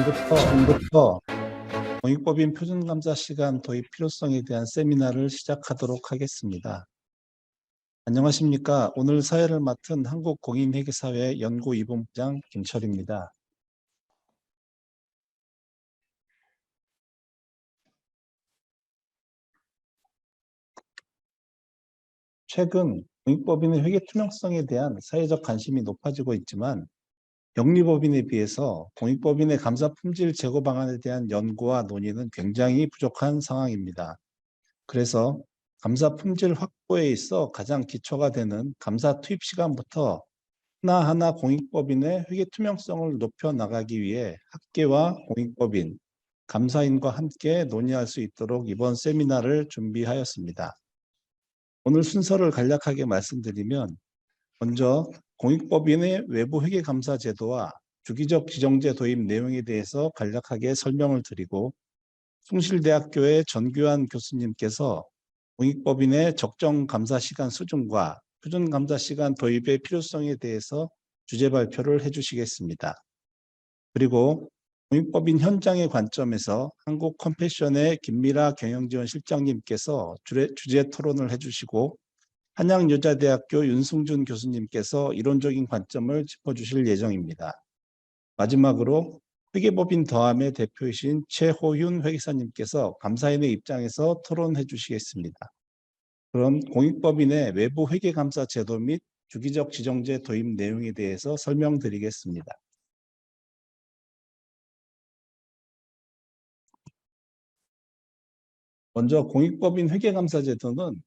지금부터 공익법인 표준감사 시간 도입 필요성에 대한 세미나를 시작하도록 하겠습니다. 안녕하십니까. 오늘 사회를 맡은 한국공인회계사회 연구이본부장 김철입니다. 최근 공익법인의 회계 투명성에 대한 사회적 관심이 높아지고 있지만 영리법인에 비해서 공익법인의 감사 품질 제고 방안에 대한 연구와 논의는 굉장히 부족한 상황입니다. 그래서 감사 품질 확보에 있어 가장 기초가 되는 감사 투입 시간부터 하나하나 공익법인의 회계 투명성을 높여 나가기 위해 학계와 공익법인, 감사인과 함께 논의할 수 있도록 이번 세미나를 준비하였습니다. 오늘 순서를 간략하게 말씀드리면 먼저 공익법인의 외부 회계 감사 제도와 주기적 지정제 도입 내용에 대해서 간략하게 설명을 드리고 숭실대학교의 전규환 교수님께서 공익법인의 적정 감사 시간 수준과 표준 감사 시간 도입의 필요성에 대해서 주제 발표를 해주시겠습니다. 그리고 공익법인 현장의 관점에서 한국컴패션의 김미라 경영지원실장님께서 주제 토론을 해주시고 한양여자대학교 윤승준 교수님께서 이론적인 관점을 짚어주실 예정입니다. 마지막으로 회계법인 더함의 대표이신 최호윤 회계사님께서 감사인의 입장에서 토론해 주시겠습니다. 그럼 공익법인의 외부 회계감사 제도 및 주기적 지정제 도입 내용에 대해서 설명드리겠습니다. 먼저 공익법인 회계감사 제도는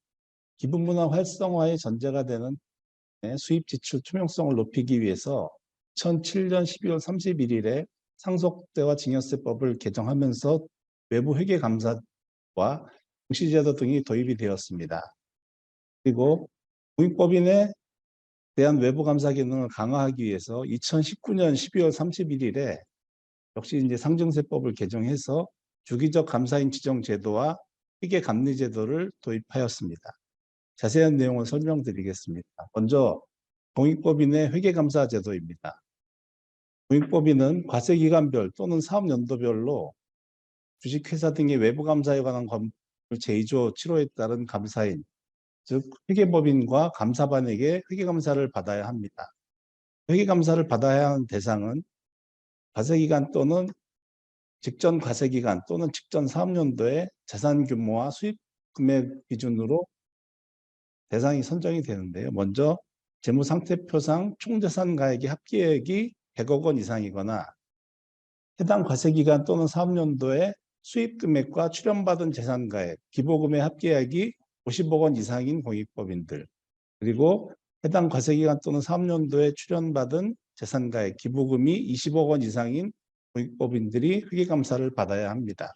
기부문화 활성화의 전제가 되는 수입 지출 투명성을 높이기 위해서 2007년 12월 31일에 상속세와 증여세법을 개정하면서 외부 회계감사와 공시제도 등이 도입이 되었습니다. 그리고 공익법인에 대한 외부 감사 기능을 강화하기 위해서 2019년 12월 31일에 역시 이제 상증세법을 개정해서 주기적 감사인 지정 제도와 회계 감리 제도를 도입하였습니다. 자세한 내용을 설명드리겠습니다. 먼저 공익법인의 회계감사 제도입니다. 공익법인은 과세기간별 또는 사업연도별로 주식회사 등의 외부감사에 관한 법률 제2조 7호에 따른 감사인, 즉 회계법인과 감사반에게 회계감사를 받아야 합니다. 회계감사를 받아야 하는 대상은 과세기간 또는 직전 과세기간 또는 직전 사업연도의 자산 규모와 수입 금액 기준으로 대상이 선정이 되는데요. 먼저 재무상태표상 총자산가액의 합계액이 100억 원 이상이거나 해당 과세기간 또는 사업연도의 수입금액과 출연받은 재산가액, 기부금의 합계액이 50억 원 이상인 공익법인들, 그리고 해당 과세기간 또는 사업연도에 출연받은 재산가액, 기부금이 20억 원 이상인 공익법인들이 회계감사를 받아야 합니다.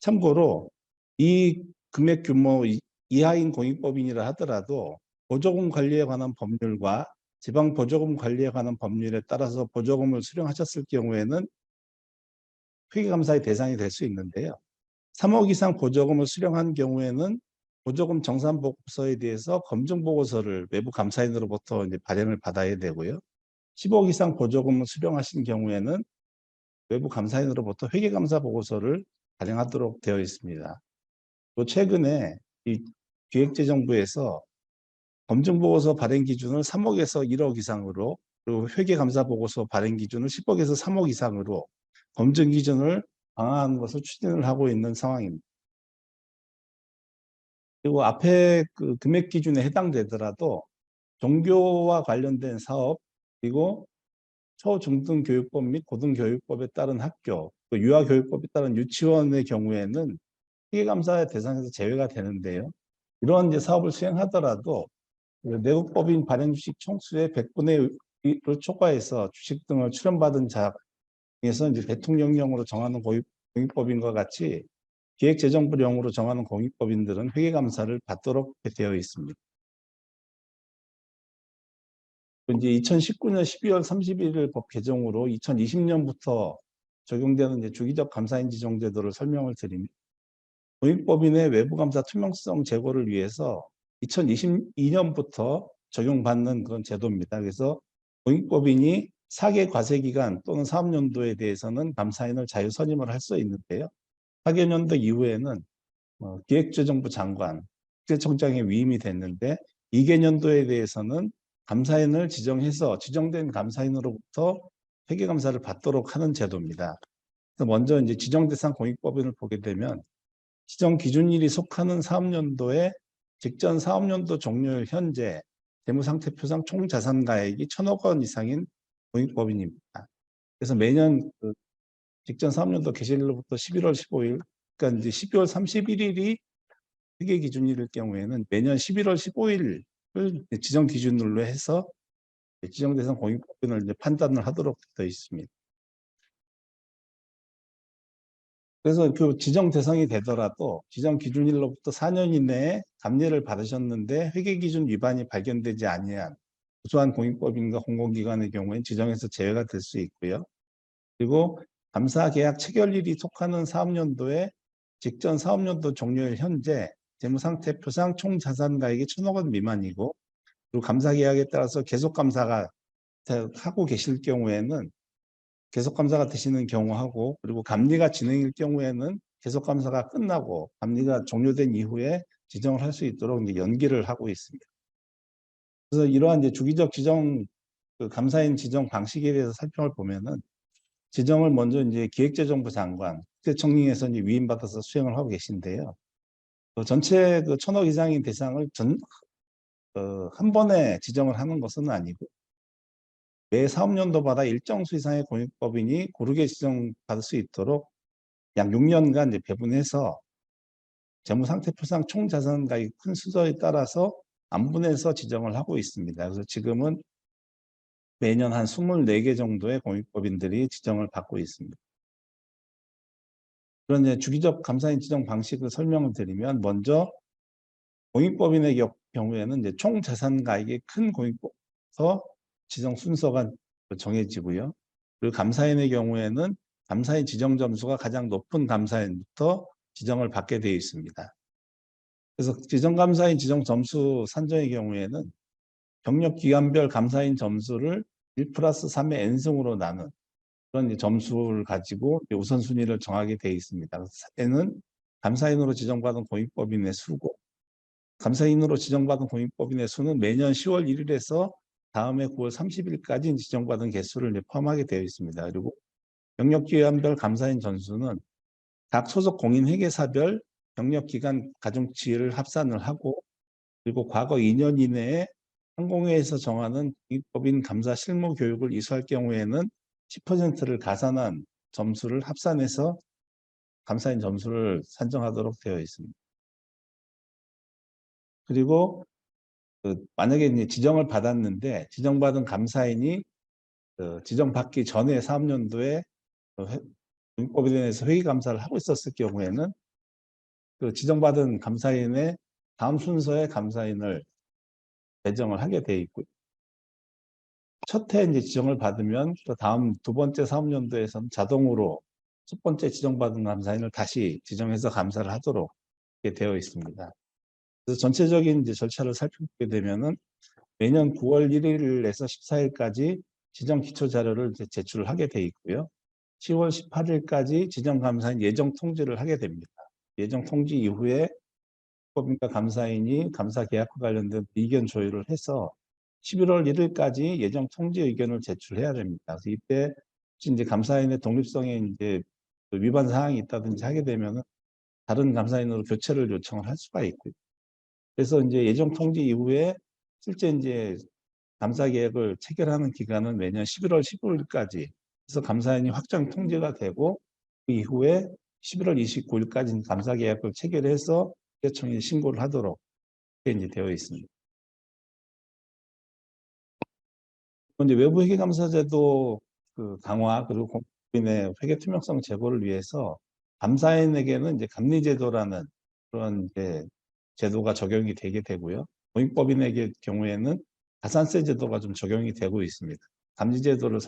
참고로 이 금액 규모 이하인 공익법인이라 하더라도 보조금 관리에 관한 법률과 지방 보조금 관리에 관한 법률에 따라서 보조금을 수령하셨을 경우에는 회계감사의 대상이 될 수 있는데요. 3억 이상 보조금을 수령한 경우에는 보조금 정산보고서에 대해서 검증보고서를 외부 감사인으로부터 이제 발행을 받아야 되고요. 10억 이상 보조금을 수령하신 경우에는 외부 감사인으로부터 회계감사 보고서를 발행하도록 되어 있습니다. 또 최근에 이 기획재정부에서 검증보고서 발행 기준을 3억에서 1억 이상으로, 그리고 회계감사보고서 발행 기준을 10억에서 3억 이상으로 검증 기준을 강화하는 것을 추진을 하고 있는 상황입니다. 그리고 앞에 그 금액 기준에 해당되더라도 종교와 관련된 사업, 그리고 초중등교육법 및 고등교육법에 따른 학교, 유아교육법에 따른 유치원의 경우에는 회계감사 대상에서 제외가 되는데요. 이런 이제 사업을 수행하더라도 내국법인 발행 주식 총수의 100분의 1을 초과해서 주식 등을 출연받은 자에서 이제 대통령령으로 정하는 공익법인과 같이 기획재정부령으로 정하는 공익법인들은 회계감사를 받도록 되어 있습니다. 이제 2019년 12월 31일 법 개정으로 2020년부터 적용되는 이제 주기적 감사인 지정 제도를 설명을 드립니다. 공익법인의 외부감사 투명성 제고를 위해서 2022년부터 적용받는 그런 제도입니다. 그래서 공익법인이 4개 과세기간 또는 사업연도에 대해서는 감사인을 자유 선임을 할 수 있는데요. 4개년도 이후에는 기획재정부 장관, 국세청장에 위임이 됐는데 2개년도에 대해서는 감사인을 지정해서 지정된 감사인으로부터 회계감사를 받도록 하는 제도입니다. 그래서 먼저 이제 지정대상 공익법인을 보게 되면 지정 기준일이 속하는 사업연도에 직전 사업연도 종료일 현재 재무상태표상 총자산가액이 1,000억 원 이상인 공익법인입니다. 그래서 매년 직전 사업연도 개시일로부터 11월 15일, 그러니까 이제 12월 31일이 회계 기준일일 경우에는 매년 11월 15일을 지정 기준으로 해서 지정 대상 공익법인을 이제 판단을 하도록 되어 있습니다. 그래서 그 지정 대상이 되더라도 지정 기준일로부터 4년 이내에 감리를 받으셨는데 회계 기준 위반이 발견되지 아니한 부수한 공익법인과 공공기관의 경우에는 지정에서 제외가 될 수 있고요. 그리고 감사 계약 체결일이 속하는 사업연도에 직전 사업연도 종료일 현재 재무상태표상 총자산가액이 1,000억 원 미만이고, 그리고 감사 계약에 따라서 계속 감사가 하고 계실 경우에는 계속 감사가 되시는 경우하고, 그리고 감리가 진행일 경우에는 계속 감사가 끝나고 감리가 종료된 이후에 지정을 할 수 있도록 이제 연기를 하고 있습니다. 그래서 이러한 이제 주기적 지정 감사인 지정 방식에 대해서 살펴볼 보면은 지정을 먼저 이제 기획재정부 장관, 국세청령에서 이제 위임받아서 수행을 하고 계신데요. 전체 1,000억 이상인 대상을 한 번에 지정을 하는 것은 아니고 매 사업연도마다 일정 수 이상의 공익법인이 고르게 지정받을 수 있도록 약 6년간 이제 배분해서 재무상태표상 총자산가액 큰 수저에 따라서 안분해서 지정을 하고 있습니다. 그래서 지금은 매년 한 24개 정도의 공익법인들이 지정을 받고 있습니다. 그런데 주기적 감사인 지정 방식을 설명을 드리면, 먼저 공익법인의 경우에는 이제 총자산가액이 큰 공익법부터 지정 순서가 정해지고요. 그리고 감사인의 경우에는 감사인 지정 점수가 가장 높은 감사인부터 지정을 받게 되어 있습니다. 그래서 지정감사인 지정 점수 산정의 경우에는 경력 기간별 감사인 점수를 1+3의 n승으로 나눈 그런 점수를 가지고 우선순위를 정하게 되어 있습니다. 그래서 N은 감사인으로 지정받은 공익법인의 수고, 감사인으로 지정받은 공익법인의 수는 매년 10월 1일에서 다음해 9월 30일까지 지정받은 개수를 포함하게 되어 있습니다. 그리고 경력기간별 감사인 전수는 각 소속 공인회계사별 경력기간 가중치를 합산을 하고, 그리고 과거 2년 이내에 상공회에서 정하는 공익법인 감사 실무 교육을 이수할 경우에는 10%를 가산한 점수를 합산해서 감사인 점수를 산정하도록 되어 있습니다. 그리고 만약에 이제 지정을 받았는데 지정받은 감사인이 지정받기 전에 사업연도에 공익법에 대해서 회계감사를 하고 있었을 경우에는 그 지정받은 감사인의 다음 순서의 감사인을 배정을 하게 돼 있고요. 첫 해 이제 지정을 받으면 또 다음 두 번째 사업연도에서는 자동으로 첫 번째 지정받은 감사인을 다시 지정해서 감사를 하도록 되어 있습니다. 그래서 전체적인 이제 절차를 살펴보게 되면은 매년 9월 1일에서 14일까지 지정 기초 자료를 제출을 하게 돼 있고요. 10월 18일까지 지정 감사인 예정 통지를 하게 됩니다. 예정 통지 이후에 법인과 감사인이 감사 계약과 관련된 의견 조율을 해서 11월 1일까지 예정 통지 의견을 제출해야 됩니다. 그래서 이때 이제 감사인의 독립성에 이제 위반 사항이 있다든지 하게 되면 다른 감사인으로 교체를 요청을 할 수가 있고요. 그래서 이제 예정 통지 이후에 실제 이제 감사 계획을 체결하는 기간은 매년 11월 15일까지 해서 감사인이 확정 통지가 되고, 그 이후에 11월 29일까지 감사 계약을 체결해서 국세청에 신고를 하도록 이제 되어 있습니다. 이제 외부 회계감사제도 강화, 그리고 공인의 회계 투명성 제고를 위해서 감사인에게는 이제 감리제도라는 그런 이제 제도가 적용이 되게 되고요. 공익법인에게 경우에는 가산세 제도가 좀 적용이 되고 있습니다. 감리제도를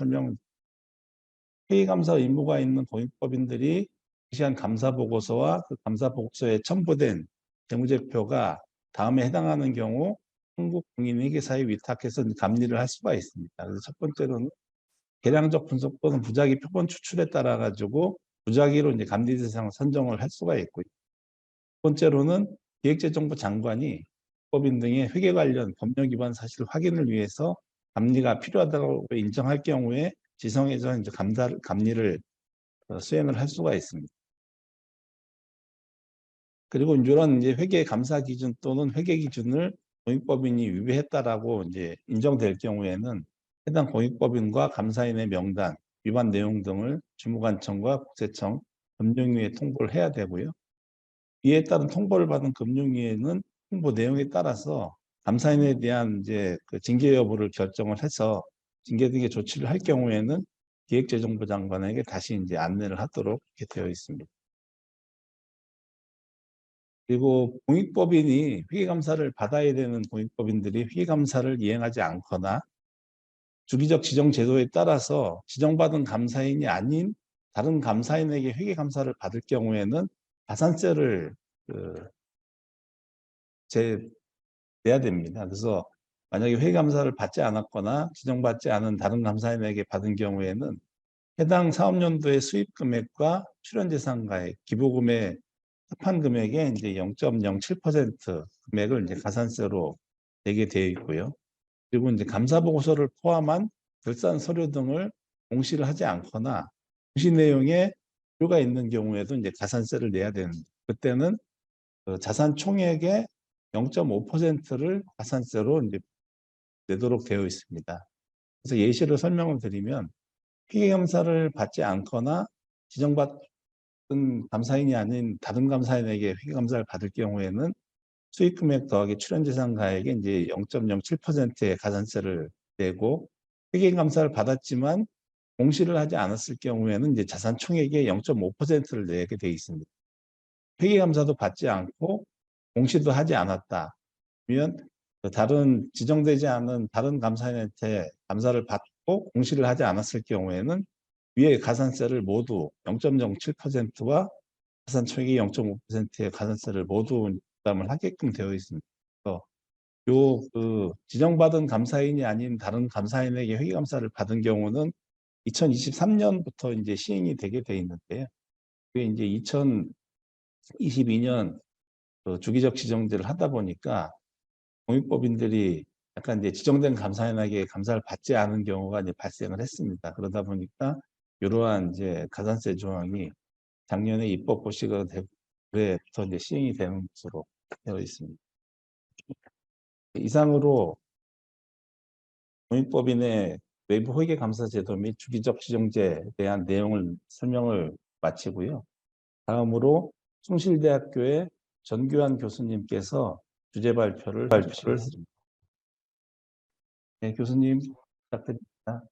회계감사 의무가 있는 공익법인들이 실시한 감사보고서와 그 감사보고서에 첨부된 재무제표가 다음에 해당하는 경우 한국공인회계사에 위탁해서 감리를 할 수가 있습니다. 그래서 첫 번째로는 계량적 분석 또는 부작위 표본 추출에 따라 가지고 부작위로 이제 감리 대상 선정을 할 수가 있고요. 두 번째로는 기획재정부 장관이 법인 등의 회계 관련 법령 위반 사실 확인을 위해서 감리가 필요하다고 인정할 경우에 지성에서 이제 감리를 수행을 할 수가 있습니다. 그리고 이런 이제 회계 감사 기준 또는 회계 기준을 공익법인이 위배했다라고 이제 인정될 경우에는 해당 공익법인과 감사인의 명단, 위반 내용 등을 주무관청과 국세청, 금융위에 통보를 해야 되고요. 이에 따른 통보를 받은 금융위에는 통보 내용에 따라서 감사인에 대한 이제 그 징계 여부를 결정을 해서 징계 등의 조치를 할 경우에는 기획재정부 장관에게 다시 이제 안내를 하도록 이렇게 되어 있습니다. 그리고 공익법인이 회계감사를 받아야 되는 공익법인들이 회계감사를 이행하지 않거나 주기적 지정 제도에 따라서 지정받은 감사인이 아닌 다른 감사인에게 회계감사를 받을 경우에는 가산세를 내야 됩니다. 그래서 만약에 회계감사를 받지 않았거나 지정받지 않은 다른 감사인에게 받은 경우에는 해당 사업연도의 수입 금액과 출연재산가액, 기부금의 합한 금액의 이제 0.07% 금액을 이제 가산세로 내게 되어 있고요. 그리고 이제 감사 보고서를 포함한 결산 서류 등을 공시를 하지 않거나 공시 내용에 오류가 있는 경우에도 이제 가산세를 내야 되는데 그때는 그 자산 총액의 0.5%를 가산세로 이제 내도록 되어 있습니다. 그래서 예시를 설명을 드리면 회계감사를 받지 않거나 지정받은 감사인이 아닌 다른 감사인에게 회계감사를 받을 경우에는 수익금액 더하기 출연재산가액에 이제 0.07%의 가산세를 내고 회계감사를 받았지만 공시를 하지 않았을 경우에는 이제 자산 총액의 0.5%를 내게 돼 있습니다. 회계감사도 받지 않고 공시도 하지 않았다. 그러면 다른 지정되지 않은 다른 감사인한테 감사를 받고 공시를 하지 않았을 경우에는 위의 가산세를 모두 0.07%와 자산 총액의 0.5%의 가산세를 모두 부담을 하게끔 되어 있습니다. 그래서 그 지정받은 감사인이 아닌 다른 감사인에게 회계감사를 받은 경우는 2023년부터 이제 시행이 되게 돼 있는데요. 그게 이제 2022년 주기적 지정제를 하다 보니까 공익법인들이 약간 이제 지정된 감사인에게 감사를 받지 않은 경우가 이제 발생을 했습니다. 그러다 보니까 이러한 이제 가산세 조항이 작년에 입법 고시가 되부터 이제 시행이 되는 것으로 되어 있습니다. 이상으로 공익법인의 외부 회계 감사 제도 및 주기적 지정제에 대한 내용을 설명을 마치고요. 다음으로 숭실대학교의 전규환 교수님께서 주제 발표를 해주십니다. 네, 교수님 부탁드립니다.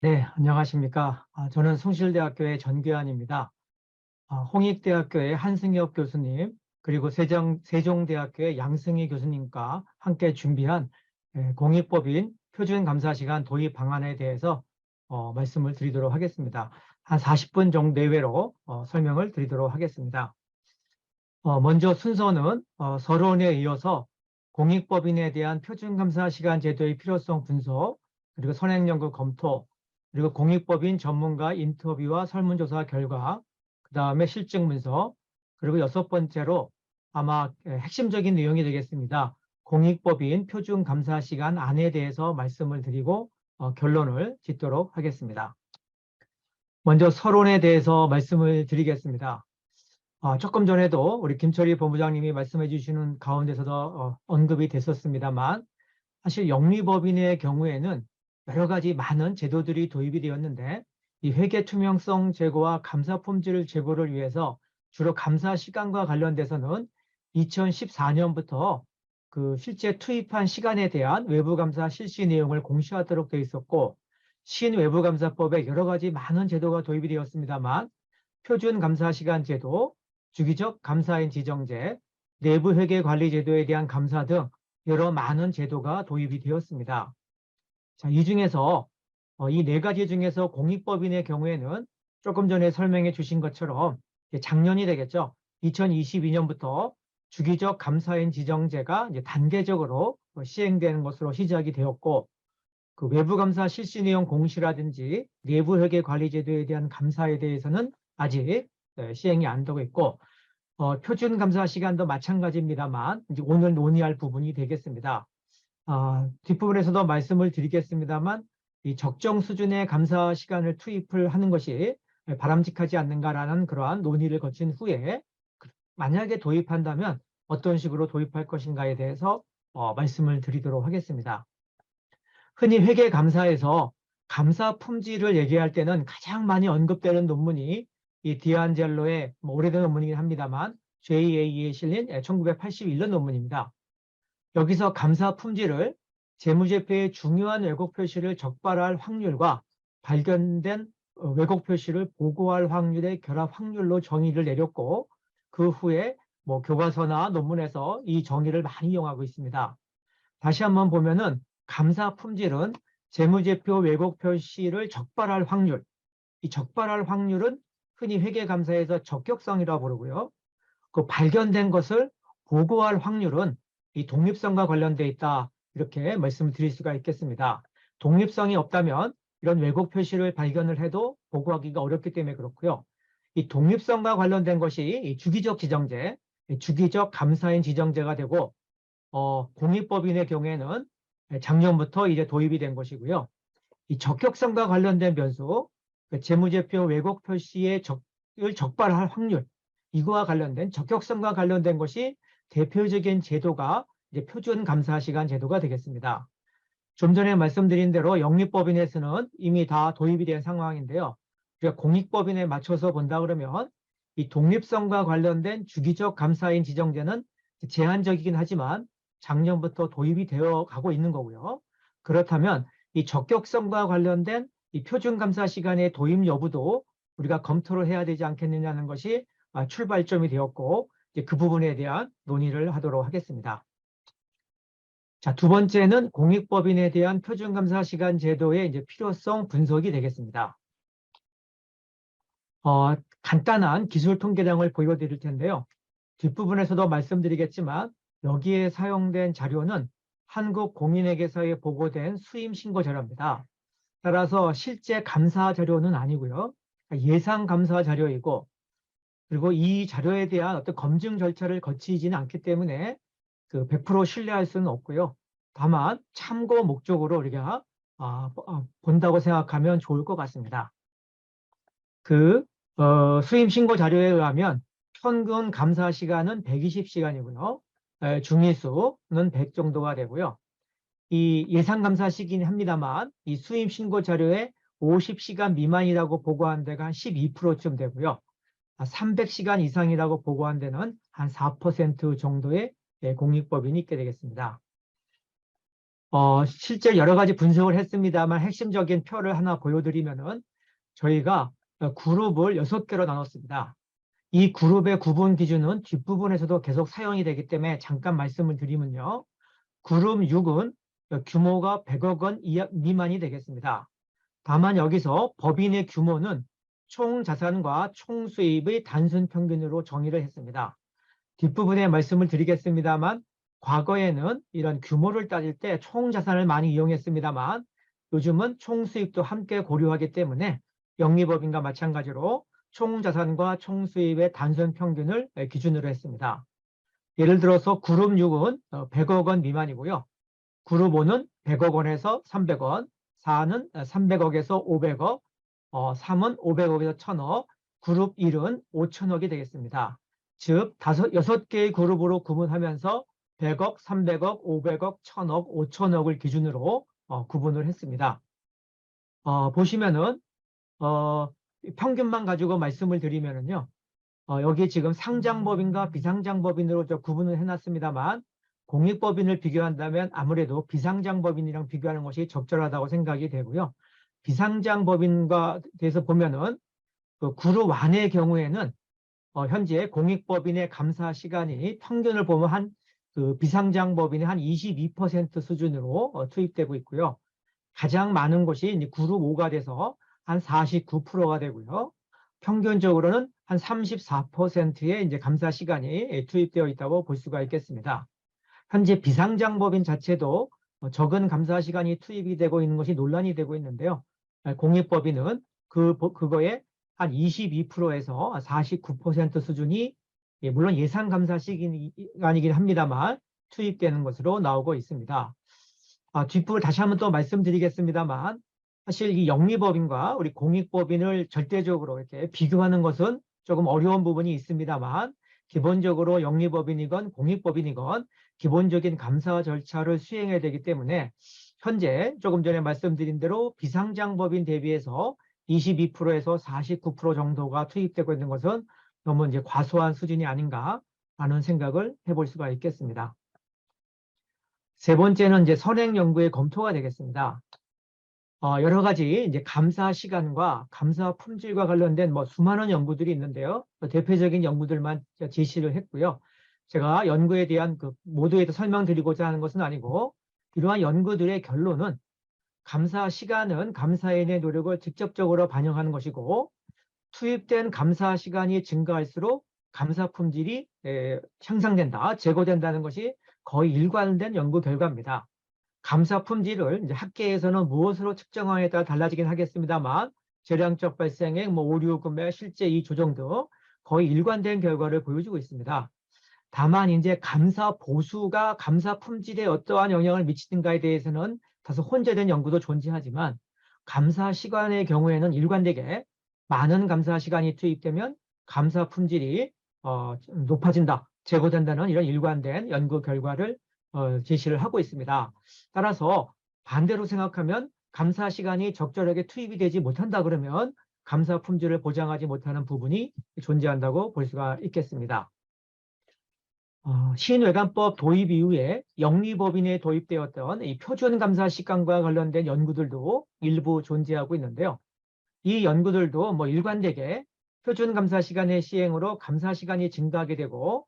네, 안녕하십니까. 저는 숭실대학교의 전규환입니다. 홍익대학교의 한승엽 교수님, 그리고 세종대학교의 양승희 교수님과 함께 준비한 공익법인 표준감사시간 도입 방안에 대해서 말씀을 드리도록 하겠습니다. 한 40분 정도 내외로 설명을 드리도록 하겠습니다. 먼저 순서는 서론에 이어서 공익법인에 대한 표준감사시간 제도의 필요성 분석, 그리고 선행연구 검토, 그리고 공익법인 전문가 인터뷰와 설문조사 결과, 그 다음에 실증 분석, 그리고 6번째로 아마 핵심적인 내용이 되겠습니다. 공익법인 표준감사시간 안에 대해서 말씀을 드리고 결론을 짓도록 하겠습니다. 먼저 서론에 대해서 말씀을 드리겠습니다. 조금 전에도 우리 김철희 본부장님이 말씀해 주시는 가운데서도 언급이 됐었습니다만 사실 영리법인의 경우에는 여러 가지 많은 제도들이 도입이 되었는데 이 회계 투명성 제고와 감사 품질 제고를 위해서 주로 감사 시간과 관련돼서는 2014년부터 그 실제 투입한 시간에 대한 외부감사 실시 내용을 공시하도록 되어 있었고 신외부감사법에 여러 가지 많은 제도가 도입이 되었습니다만 표준감사시간 제도, 주기적 감사인 지정제, 내부회계관리제도에 대한 감사 등 여러 많은 제도가 도입이 되었습니다. 자, 이 중에서 이 네 가지 중에서 공익법인의 경우에는 조금 전에 설명해 주신 것처럼 이제 작년이 되겠죠. 2022년부터 주기적 감사인 지정제가 이제 단계적으로 시행되는 것으로 시작이 되었고, 그 외부 감사 실시 내용 공시라든지 내부 회계 관리 제도에 대한 감사에 대해서는 아직 시행이 안 되고 있고, 표준 감사 시간도 마찬가지입니다만 이제 오늘 논의할 부분이 되겠습니다. 뒷부분에서도 말씀을 드리겠습니다만 이 적정 수준의 감사 시간을 투입을 하는 것이 바람직하지 않는가라는 그러한 논의를 거친 후에 만약에 도입한다면 어떤 식으로 도입할 것인가에 대해서 말씀을 드리도록 하겠습니다. 흔히 회계감사에서 감사 품질을 얘기할 때는 가장 많이 언급되는 논문이 이 디안젤로의 오래된 논문이긴 합니다만 JAE에 실린 1981년 논문입니다. 여기서 감사 품질을 재무제표의 중요한 왜곡 표시를 적발할 확률과 발견된 왜곡 표시를 보고할 확률의 결합 확률로 정의를 내렸고, 그 후에 교과서나 논문에서 이 정의를 많이 이용하고 있습니다. 다시 한번 보면은 감사 품질은 재무제표 왜곡 표시를 적발할 확률, 이 적발할 확률은 흔히 회계감사에서 적격성이라고 부르고요. 그 발견된 것을 보고할 확률은 이 독립성과 관련돼 있다, 이렇게 말씀을 드릴 수가 있겠습니다. 독립성이 없다면 이런 왜곡 표시를 발견을 해도 보고하기가 어렵기 때문에 그렇고요. 이 독립성과 관련된 것이 이 주기적 지정제, 이 주기적 감사인 지정제가 되고, 공익법인의 경우에는 작년부터 이제 도입이 된 것이고요. 이 적격성과 관련된 변수, 재무제표 왜곡 표시의 적발할 확률, 이거와 관련된 적격성과 관련된 것이 대표적인 제도가 이제 표준 감사 시간 제도가 되겠습니다. 좀 전에 말씀드린 대로 영리법인에서는 이미 다 도입이 된 상황인데요. 우리가 공익법인에 맞춰서 본다 그러면 이 독립성과 관련된 주기적 감사인 지정제는 제한적이긴 하지만 작년부터 도입이 되어 가고 있는 거고요. 그렇다면 이 적격성과 관련된 이 표준 감사 시간의 도입 여부도 우리가 검토를 해야 되지 않겠느냐는 것이 출발점이 되었고, 이제 그 부분에 대한 논의를 하도록 하겠습니다. 자, 두 번째는 공익법인에 대한 표준감사 시간 제도의 이제 필요성 분석이 되겠습니다. 간단한 기술 통계량을 보여드릴 텐데요. 뒷부분에서도 말씀드리겠지만 여기에 사용된 자료는 한국공인회계사에 보고된 수임 신고 자료입니다. 따라서 실제 감사 자료는 아니고요. 예상 감사 자료이고, 그리고 이 자료에 대한 어떤 검증 절차를 거치지는 않기 때문에 그 100% 신뢰할 수는 없고요. 다만 참고 목적으로 우리가 본다고 생각하면 좋을 것 같습니다. 수임 신고 자료에 의하면 평균 감사 시간은 120시간이고요. 중위수는 100 정도가 되고요. 이 예상 감사 시기는 합니다만 이 수임 신고 자료에 50시간 미만이라고 보고한 데가 한 12%쯤 되고요. 300시간 이상이라고 보고한 데는 한 4% 정도의 공익법인이 있게 되겠습니다. 실제 여러 가지 분석을 했습니다만 핵심적인 표를 하나 보여드리면은 저희가 그룹을 6개로 나눴습니다. 이 그룹의 구분 기준은 뒷부분에서도 계속 사용이 되기 때문에 잠깐 말씀을 드리면요. 그룹 6은 규모가 100억 원 미만이 되겠습니다. 다만 여기서 법인의 규모는 총 자산과 총 수입의 단순 평균으로 정의를 했습니다. 뒷부분에 말씀을 드리겠습니다만 과거에는 이런 규모를 따질 때 총 자산을 많이 이용했습니다만 요즘은 총 수입도 함께 고려하기 때문에 영리법인과 마찬가지로 총 자산과 총 수입의 단순 평균을 기준으로 했습니다. 예를 들어서 그룹 6은 100억 원 미만이고요. 그룹 5는 100억 원에서 300원, 4는 300억에서 500억, 3은 500억에서 1000억, 그룹 1은 5000억이 되겠습니다. 즉, 6개의 그룹으로 구분하면서 100억, 300억, 500억, 1000억, 5000억을 기준으로 구분을 했습니다. 보시면은 평균만 가지고 말씀을 드리면은요. 여기 지금 상장법인과 비상장법인으로 구분을 해놨습니다만 공익법인을 비교한다면 아무래도 비상장법인이랑 비교하는 것이 적절하다고 생각이 되고요. 비상장법인과 대해서 보면은 그 그룹 1의 경우에는 현재 공익법인의 감사 시간이 평균을 보면 그 비상장법인이 한 22% 수준으로 투입되고 있고요. 가장 많은 곳이 이제 그룹 5가 돼서 한 49%가 되고요. 평균적으로는 한 34%의 이제 감사 시간이 투입되어 있다고 볼 수가 있겠습니다. 현재 비상장법인 자체도 적은 감사 시간이 투입이 되고 있는 것이 논란이 되고 있는데요. 공익법인은 그거에 한 22%에서 49% 수준이 물론 예상 감사 시간이긴 합니다만 투입되는 것으로 나오고 있습니다. 뒷부분 다시 한번 또 말씀드리겠습니다만 사실 이 영리법인과 우리 공익법인을 절대적으로 이렇게 비교하는 것은 조금 어려운 부분이 있습니다만 기본적으로 영리법인이건 공익법인이건 기본적인 감사 절차를 수행해야 되기 때문에 현재 조금 전에 말씀드린 대로 비상장법인 대비해서 22%에서 49% 정도가 투입되고 있는 것은 너무 이제 과소한 수준이 아닌가 하는 생각을 해볼 수가 있겠습니다. 세 번째는 이제 선행 연구의 검토가 되겠습니다. 여러 가지 이제 감사 시간과 감사 품질과 관련된 수많은 연구들이 있는데요. 대표적인 연구들만 제시를 했고요. 제가 연구에 대한 모두에도 설명드리고자 하는 것은 아니고 이러한 연구들의 결론은 감사 시간은 감사인의 노력을 직접적으로 반영하는 것이고 투입된 감사 시간이 증가할수록 감사 품질이 향상된다, 제고된다는 것이 거의 일관된 연구 결과입니다. 감사 품질을 이제 학계에서는 무엇으로 측정하냐에 따라 달라지긴 하겠습니다만 재량적 발생액, 오류 금액, 실제 이 조정 등 거의 일관된 결과를 보여주고 있습니다. 다만 이제 감사 보수가 감사 품질에 어떠한 영향을 미치는가에 대해서는 다소 혼재된 연구도 존재하지만 감사 시간의 경우에는 일관되게 많은 감사 시간이 투입되면 감사 품질이 높아진다, 제고된다는 이런 일관된 연구 결과를 제시를 하고 있습니다. 따라서 반대로 생각하면 감사 시간이 적절하게 투입이 되지 못한다 그러면 감사 품질을 보장하지 못하는 부분이 존재한다고 볼 수가 있겠습니다. 신외관법 도입 이후에 영리법인에 도입되었던 이 표준 감사 시간과 관련된 연구들도 일부 존재하고 있는데요. 이 연구들도 일관되게 표준 감사 시간의 시행으로 감사 시간이 증가하게 되고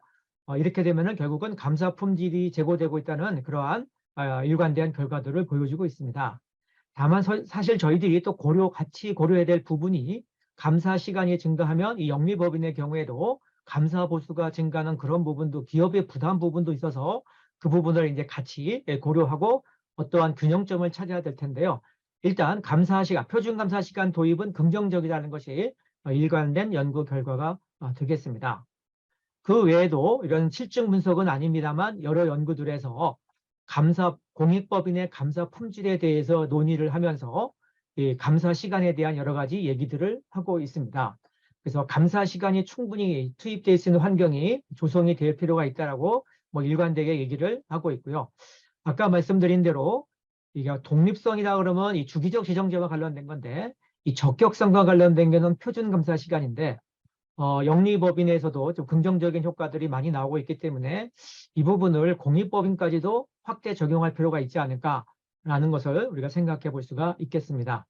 이렇게 되면은 결국은 감사 품질이 제고되고 있다는 그러한 일관된 결과들을 보여주고 있습니다. 다만 사실 저희들이 또 같이 고려해야 될 부분이 감사 시간이 증가하면 이 영리법인의 경우에도 감사 보수가 증가하는 그런 부분도 기업의 부담 부분도 있어서 그 부분을 이제 같이 고려하고 어떠한 균형점을 찾아야 될 텐데요. 일단 감사 시간, 표준 감사 시간 도입은 긍정적이라는 것이 일관된 연구 결과가 되겠습니다. 그 외에도 이런 실증 분석은 아닙니다만 여러 연구들에서 공익법인의 감사 품질에 대해서 논의를 하면서 이 감사 시간에 대한 여러 가지 얘기들을 하고 있습니다. 그래서 감사 시간이 충분히 투입되어 있는 환경이 조성이 될 필요가 있다라고 일관되게 얘기를 하고 있고요. 아까 말씀드린 대로 이게 독립성이라 그러면 이 주기적 지정제와 관련된 건데 이 적격성과 관련된 게는 표준 감사 시간인데 영리법인에서도 좀 긍정적인 효과들이 많이 나오고 있기 때문에 이 부분을 공익법인까지도 확대 적용할 필요가 있지 않을까라는 것을 우리가 생각해 볼 수가 있겠습니다.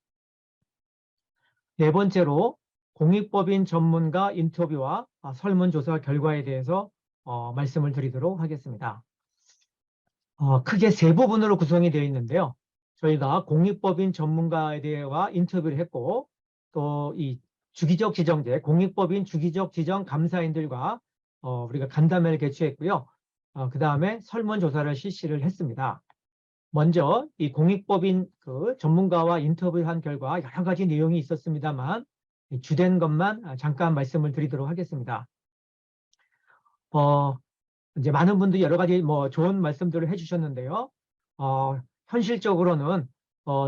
네 번째로 공익법인 전문가 인터뷰와 설문조사 결과에 대해서 말씀을 드리도록 하겠습니다. 크게 세 부분으로 구성이 되어 있는데요. 저희가 공익법인 전문가에 대해서 인터뷰를 했고 또 이 주기적 지정제, 공익법인 주기적 지정 감사인들과 우리가 간담회를 개최했고요. 그 다음에 설문조사를 실시를 했습니다. 먼저 이 공익법인 전문가와 인터뷰한 결과 여러 가지 내용이 있었습니다만 주된 것만 잠깐 말씀을 드리도록 하겠습니다. 이제 많은 분들이 여러 가지 좋은 말씀들을 해주셨는데요. 현실적으로는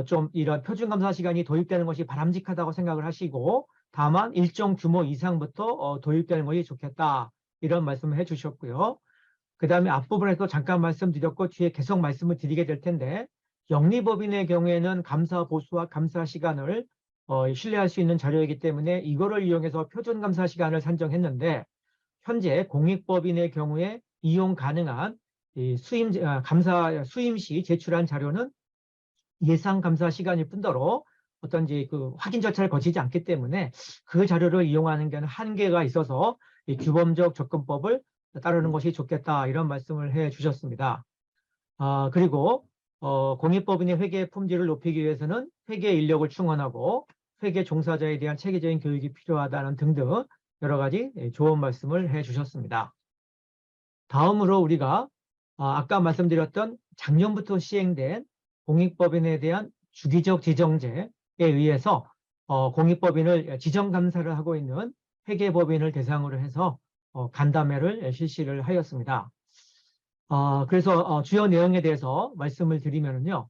좀 이런 표준감사 시간이 도입되는 것이 바람직하다고 생각을 하시고 다만 일정 규모 이상부터 도입되는 것이 좋겠다 이런 말씀을 해주셨고요. 그 다음에 앞부분에서 잠깐 말씀드렸고 뒤에 계속 말씀을 드리게 될 텐데 영리법인의 경우에는 감사 보수와 감사 시간을 신뢰할 수 있는 자료이기 때문에 이거를 이용해서 표준감사 시간을 산정했는데 현재 공익법인의 경우에 이용 가능한 감사 수임 시 제출한 자료는 예상 감사 시간일 뿐더러 어떤지 확인 절차를 거치지 않기 때문에 그 자료를 이용하는 데는 한계가 있어서 이 규범적 접근법을 따르는 것이 좋겠다 이런 말씀을 해 주셨습니다. 그리고 공익법인의 회계 품질을 높이기 위해서는 회계 인력을 충원하고 회계 종사자에 대한 체계적인 교육이 필요하다는 등등 여러 가지 좋은 말씀을 해주셨습니다. 다음으로 우리가 아까 말씀드렸던 작년부터 시행된 공익법인에 대한 주기적 지정제에 의해서 공익법인을 지정감사를 하고 있는 회계법인을 대상으로 해서 간담회를 실시를 하였습니다. 그래서 주요 내용에 대해서 말씀을 드리면요.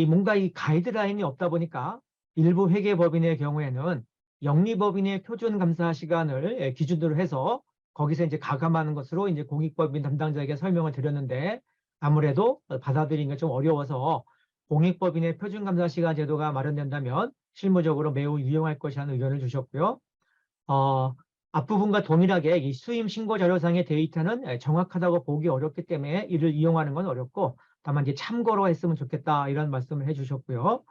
뭔가 이 가이드라인이 없다 보니까 일부 회계법인의 경우에는 영리법인의 표준감사 시간을 기준으로 해서 거기서 이제 가감하는 것으로 이제 공익법인 담당자에게 설명을 드렸는데 아무래도 받아들이기가 좀 어려워서 공익법인의 표준감사 시간 제도가 마련된다면 실무적으로 매우 유용할 것이라는 의견을 주셨고요. 앞부분과 동일하게 이 수임 신고 자료상의 데이터는 정확하다고 보기 어렵기 때문에 이를 이용하는 건 어렵고 다만 이제 참고로 했으면 좋겠다 이런 말씀을 해주셨고요.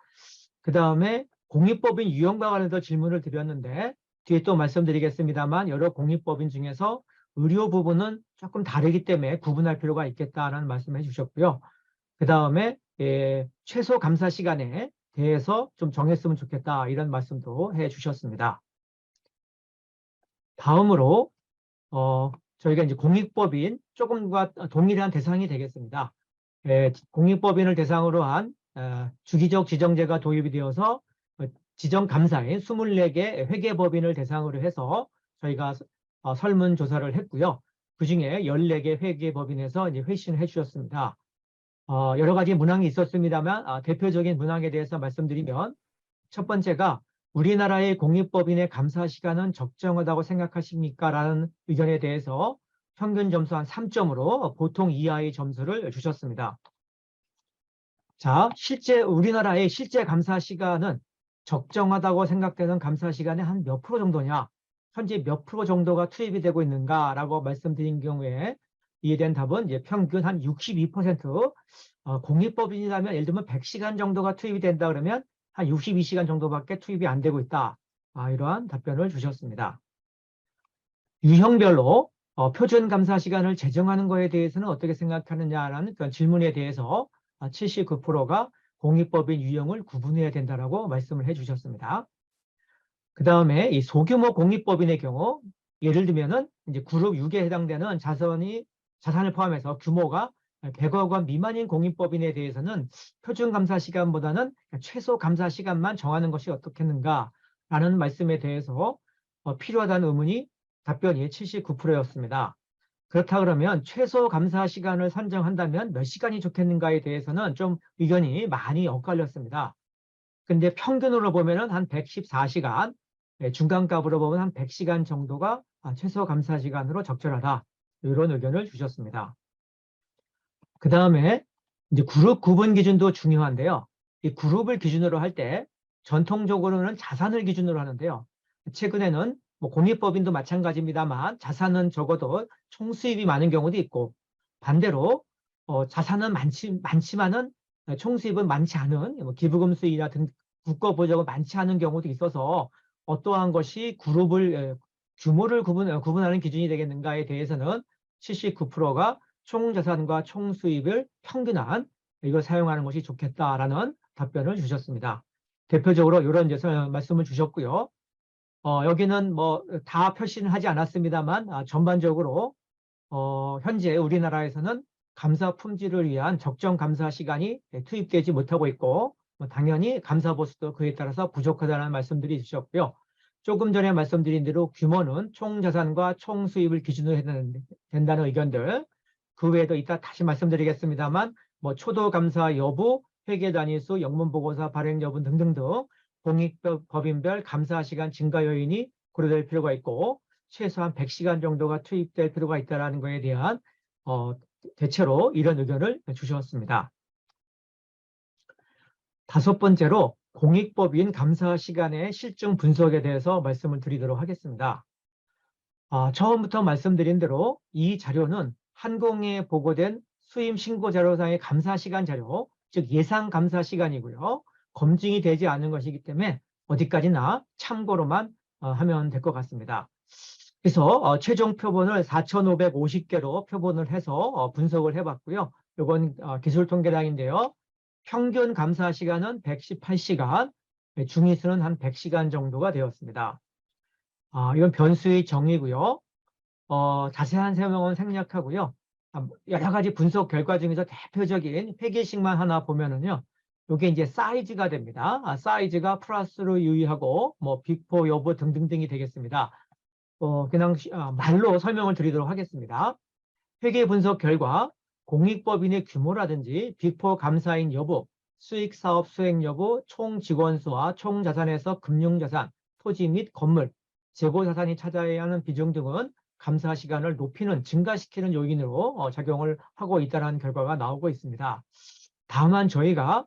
그 다음에 공익법인 유형과 관련해서 질문을 드렸는데 뒤에 또 말씀드리겠습니다만 여러 공익법인 중에서 의료 부분은 조금 다르기 때문에 구분할 필요가 있겠다는 말씀을 해주셨고요. 그 다음에 최소 감사 시간에 대해서 좀 정했으면 좋겠다 이런 말씀도 해주셨습니다. 다음으로 저희가 이제 공익법인 조금과 동일한 대상이 되겠습니다. 공익법인을 대상으로 한 주기적 지정제가 도입이 되어서 지정감사인 24개 회계법인을 대상으로 해서 저희가 설문조사를 했고요. 그중에 14개 회계법인에서 이제 회신을 해주셨습니다. 여러 가지 문항이 있었습니다만 대표적인 문항에 대해서 말씀드리면 첫 번째가 우리나라의 공익법인의 감사 시간은 적정하다고 생각하십니까? 라는 의견에 대해서 평균 점수 한 3점으로 보통 이하의 점수를 주셨습니다. 자, 우리나라의 실제 감사 시간은 적정하다고 생각되는 감사 시간의 한 몇 프로 정도냐? 현재 몇 프로 정도가 투입이 되고 있는가라고 말씀드린 경우에 이에 대한 답은 이제 평균 한 62%, 공익법인이라면 예를 들면 100시간 정도가 투입이 된다 그러면 한 62시간 정도밖에 투입이 안 되고 있다. 이러한 답변을 주셨습니다. 유형별로 표준 감사 시간을 제정하는 것에 대해서는 어떻게 생각하느냐라는 그런 질문에 대해서 79%가 공익법인 유형을 구분해야 된다라고 말씀을 해주셨습니다. 그 다음에 이 소규모 공익법인의 경우 예를 들면은 이제 그룹 6에 해당되는 자산을 포함해서 규모가 100억 원 미만인 공익법인에 대해서는 표준 감사 시간보다는 최소 감사 시간만 정하는 것이 어떻겠는가라는 말씀에 대해서 필요하다는 의문이 답변이 79%였습니다. 그렇다 그러면 최소 감사 시간을 선정한다면 몇 시간이 좋겠는가에 대해서는 좀 의견이 많이 엇갈렸습니다. 근데 평균으로 보면은 한 114시간, 중간값으로 보면 한 100시간 정도가 최소 감사 시간으로 적절하다. 이런 의견을 주셨습니다. 그 다음에 이제 그룹 구분 기준도 중요한데요. 이 그룹을 기준으로 할 때 전통적으로는 자산을 기준으로 하는데요. 최근에는 뭐 공익법인도 마찬가지입니다만 자산은 적어도 총수입이 많은 경우도 있고 반대로 자산은 많지만은 총수입은 많지 않은 뭐 기부금 수익이나 등 국고 보적은 많지 않은 경우도 있어서 어떠한 것이 그룹을 규모를 구분하는 기준이 되겠는가에 대해서는 79%가 총자산과 총수입을 평균한 이걸 사용하는 것이 좋겠다라는 답변을 주셨습니다. 대표적으로 이런 말씀을 주셨고요. 여기는 뭐 다 표시는 하지 않았습니다만 전반적으로 현재 우리나라에서는 감사 품질을 위한 적정 감사 시간이 투입되지 못하고 있고 당연히 감사 보수도 그에 따라서 부족하다는 말씀들이 주셨고요. 조금 전에 말씀드린 대로 규모는 총자산과 총수입을 기준으로 해야 된다는 의견들 그 외에도 이따 다시 말씀드리겠습니다만 뭐 초도 감사 여부, 회계 단위수, 영문 보고서 발행 여부 등등등 공익법인별 감사 시간 증가 요인이 고려될 필요가 있고 최소한 100시간 정도가 투입될 필요가 있다는 것에 대한 대체로 이런 의견을 주셨습니다. 다섯 번째로 공익법인 감사 시간의 실증 분석에 대해서 말씀을 드리도록 하겠습니다. 처음부터 말씀드린 대로 이 자료는 한공에 보고된 수임 신고 자료상의 감사 시간 자료, 즉 예상 감사 시간이고요. 검증이 되지 않은 것이기 때문에 어디까지나 참고로만 하면 될 것 같습니다. 그래서 최종 표본을 4,550개로 표본을 해서 분석을 해봤고요. 이건 기술통계량인데요. 평균 감사 시간은 118시간, 중위수는 한 100시간 정도가 되었습니다. 이건 변수의 정의고요. 자세한 설명은 생략하고요. 여러 가지 분석 결과 중에서 대표적인 회계식만 하나 보면은요. 이게 이제 사이즈가 됩니다. 사이즈가 플러스로 유의하고 뭐 빅4 여부 등등등이 되겠습니다. 그냥 말로 설명을 드리도록 하겠습니다. 회계 분석 결과 공익법인의 규모라든지 빅4 감사인 여부, 수익 사업 수행 여부, 총 직원 수와 총 자산에서 금융자산, 토지 및 건물, 재고 자산이 차지해야 하는 비중 등은 감사 시간을 높이는, 증가시키는 요인으로 작용을 하고 있다는 결과가 나오고 있습니다. 다만 저희가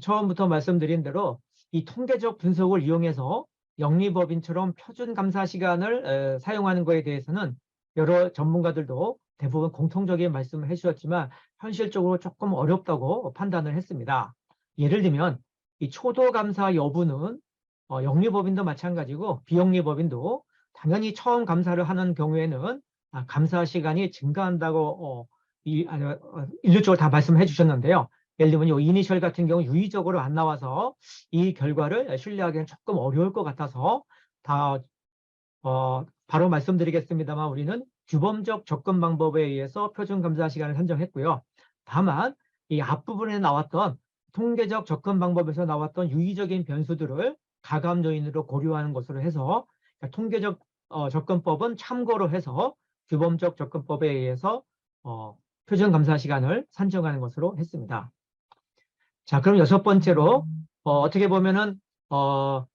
처음부터 말씀드린 대로 이 통계적 분석을 이용해서 영리법인처럼 표준 감사 시간을 사용하는 것에 대해서는 여러 전문가들도 대부분 공통적인 말씀을 해주셨지만 현실적으로 조금 어렵다고 판단을 했습니다. 예를 들면 이 초도 감사 여부는 영리법인도 마찬가지고 비영리법인도 당연히 처음 감사를 하는 경우에는 감사 시간이 증가한다고 일률적으로 다 말씀해 주셨는데요. 예를 들면 이 이니셜 같은 경우 유의적으로 안 나와서 이 결과를 신뢰하기는 조금 어려울 것 같아서 바로 말씀드리겠습니다만 우리는 규범적 접근 방법에 의해서 표준 감사 시간을 선정했고요. 다만 이 앞부분에 나왔던 통계적 접근 방법에서 나왔던 유의적인 변수들을 가감 요인으로 고려하는 것으로 해서 통계적 접근법은 참고로 해서 규범적 접근법에 의해서 표준 감사 시간을 산정하는 것으로 했습니다. 자, 그럼 여섯 번째로 어떻게 보면은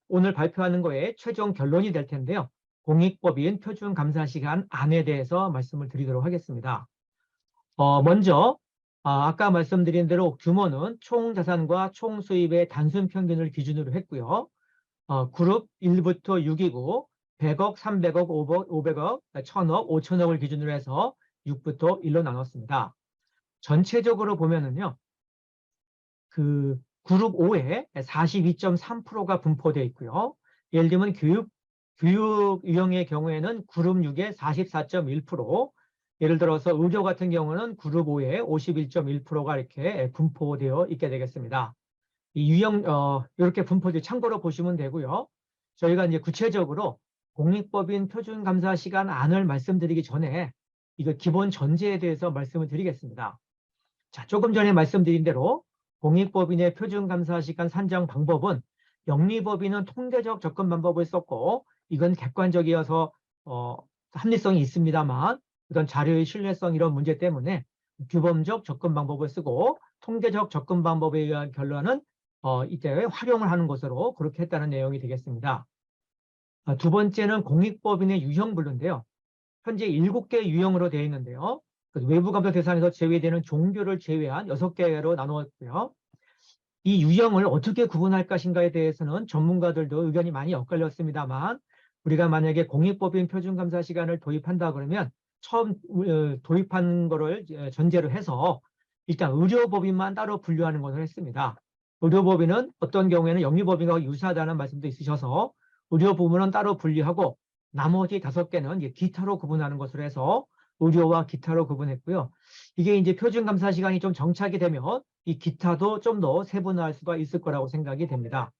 오늘 발표하는 거에 최종 결론이 될 텐데요. 공익법인 표준 감사 시간 안에 대해서 말씀을 드리도록 하겠습니다. 먼저 아까 말씀드린 대로 규모는 총 자산과 총 수입의 단순 평균을 기준으로 했고요. 그룹 1부터 6이고 100억, 300억, 500억, 1000억, 5000억을 기준으로 해서 6부터 1로 나눴습니다. 전체적으로 보면은요. 그 그룹 5에 42.3%가 분포되어 있고요. 예를 들면 교육 유형의 경우에는 그룹 6에 44.1%, 예를 들어서 의료 같은 경우는 그룹 5에 51.1%가 이렇게 분포되어 있게 되겠습니다. 이 유형 이렇게 분포돼 참고로 보시면 되고요. 저희가 이제 구체적으로 공익법인 표준 감사 시간 안을 말씀드리기 전에 이거 기본 전제에 대해서 말씀을 드리겠습니다. 자, 조금 전에 말씀드린 대로 공익법인의 표준 감사 시간 산정 방법은 영리법인은 통계적 접근 방법을 썼고 이건 객관적이어서 합리성이 있습니다만 어떤 자료의 신뢰성 이런 문제 때문에 규범적 접근 방법을 쓰고 통계적 접근 방법에 의한 결론은 이때 활용을 하는 것으로 그렇게 했다는 내용이 되겠습니다. 두 번째는 공익법인의 유형 분류인데요. 현재 7개 유형으로 되어 있는데요. 외부 감사 대상에서 제외되는 종교를 제외한 6개로 나누었고요. 이 유형을 어떻게 구분할 것인가에 대해서는 전문가들도 의견이 많이 엇갈렸습니다만 우리가 만약에 공익법인 표준감사 시간을 도입한다 그러면 처음 도입한 거를 전제로 해서 일단 의료법인만 따로 분류하는 것을 했습니다. 의료법인은 어떤 경우에는 영리법인과 유사하다는 말씀도 있으셔서 의료 부문은 따로 분리하고 나머지 5개는 기타로 구분하는 것으로 해서 의료와 기타로 구분했고요. 이게 이제 표준 감사 시간이 좀 정착이 되면 이 기타도 좀 더 세분화할 수가 있을 거라고 생각이 됩니다.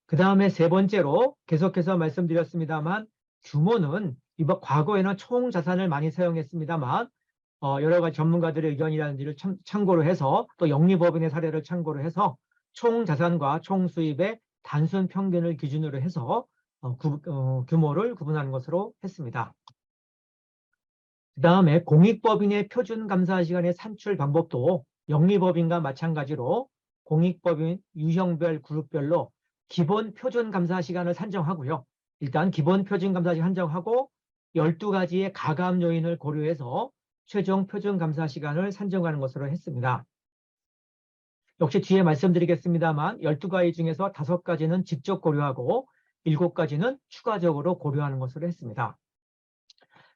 그 다음에 세 번째로 계속해서 말씀드렸습니다만 규모는 이번 과거에는 총 자산을 많이 사용했습니다만 여러 가지 전문가들의 의견이라든지를 참고로 해서 또 영리법인의 사례를 참고로 해서 총 자산과 총 수입의 단순 평균을 기준으로 해서 규모를 구분하는 것으로 했습니다. 그 다음에 공익법인의 표준 감사 시간의 산출 방법도 영리법인과 마찬가지로 공익법인 유형별 그룹별로 기본 표준 감사 시간을 산정하고요. 일단 기본 표준 감사 시간 산정하고 12가지의 가감 요인을 고려해서 최종 표준 감사 시간을 산정하는 것으로 했습니다. 역시 뒤에 말씀드리겠습니다만 12가지 중에서 5가지는 직접 고려하고 7가지는 추가적으로 고려하는 것으로 했습니다.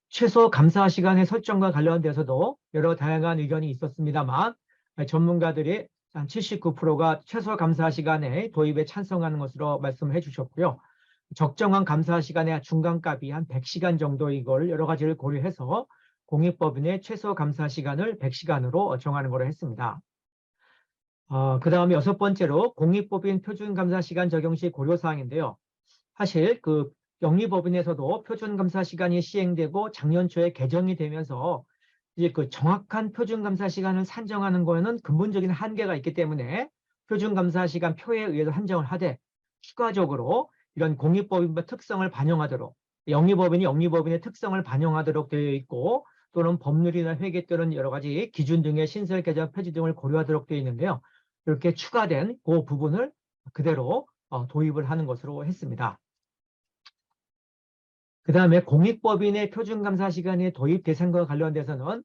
최소 감사 시간의 설정과 관련돼서도 여러 다양한 의견이 있었습니다만 전문가들이 한 79%가 최소 감사 시간의 도입에 찬성하는 것으로 말씀을 해주셨고요. 적정한 감사 시간의 중간값이 한 100시간 정도 이걸 여러 가지를 고려해서 공익법인의 최소 감사 시간을 100시간으로 정하는 것으로 했습니다. 그 다음에 6번째로 공익법인 표준감사시간 적용 시 고려사항인데요. 사실 그 영리법인에서도 표준감사시간이 시행되고 작년 초에 개정이 되면서 이제 그 정확한 표준감사시간을 산정하는 거에는 근본적인 한계가 있기 때문에 표준감사시간 표에 의해서 한정을 하되 추가적으로 이런 공익법인의 특성을 반영하도록 영리법인이 영리법인의 특성을 반영하도록 되어 있고 또는 법률이나 회계 또는 여러 가지 기준 등의 신설 개정 폐지 등을 고려하도록 되어 있는데요. 이렇게 추가된 그 부분을 그대로 도입을 하는 것으로 했습니다. 그 다음에 공익법인의 표준감사시간의 도입 대상과 관련돼서는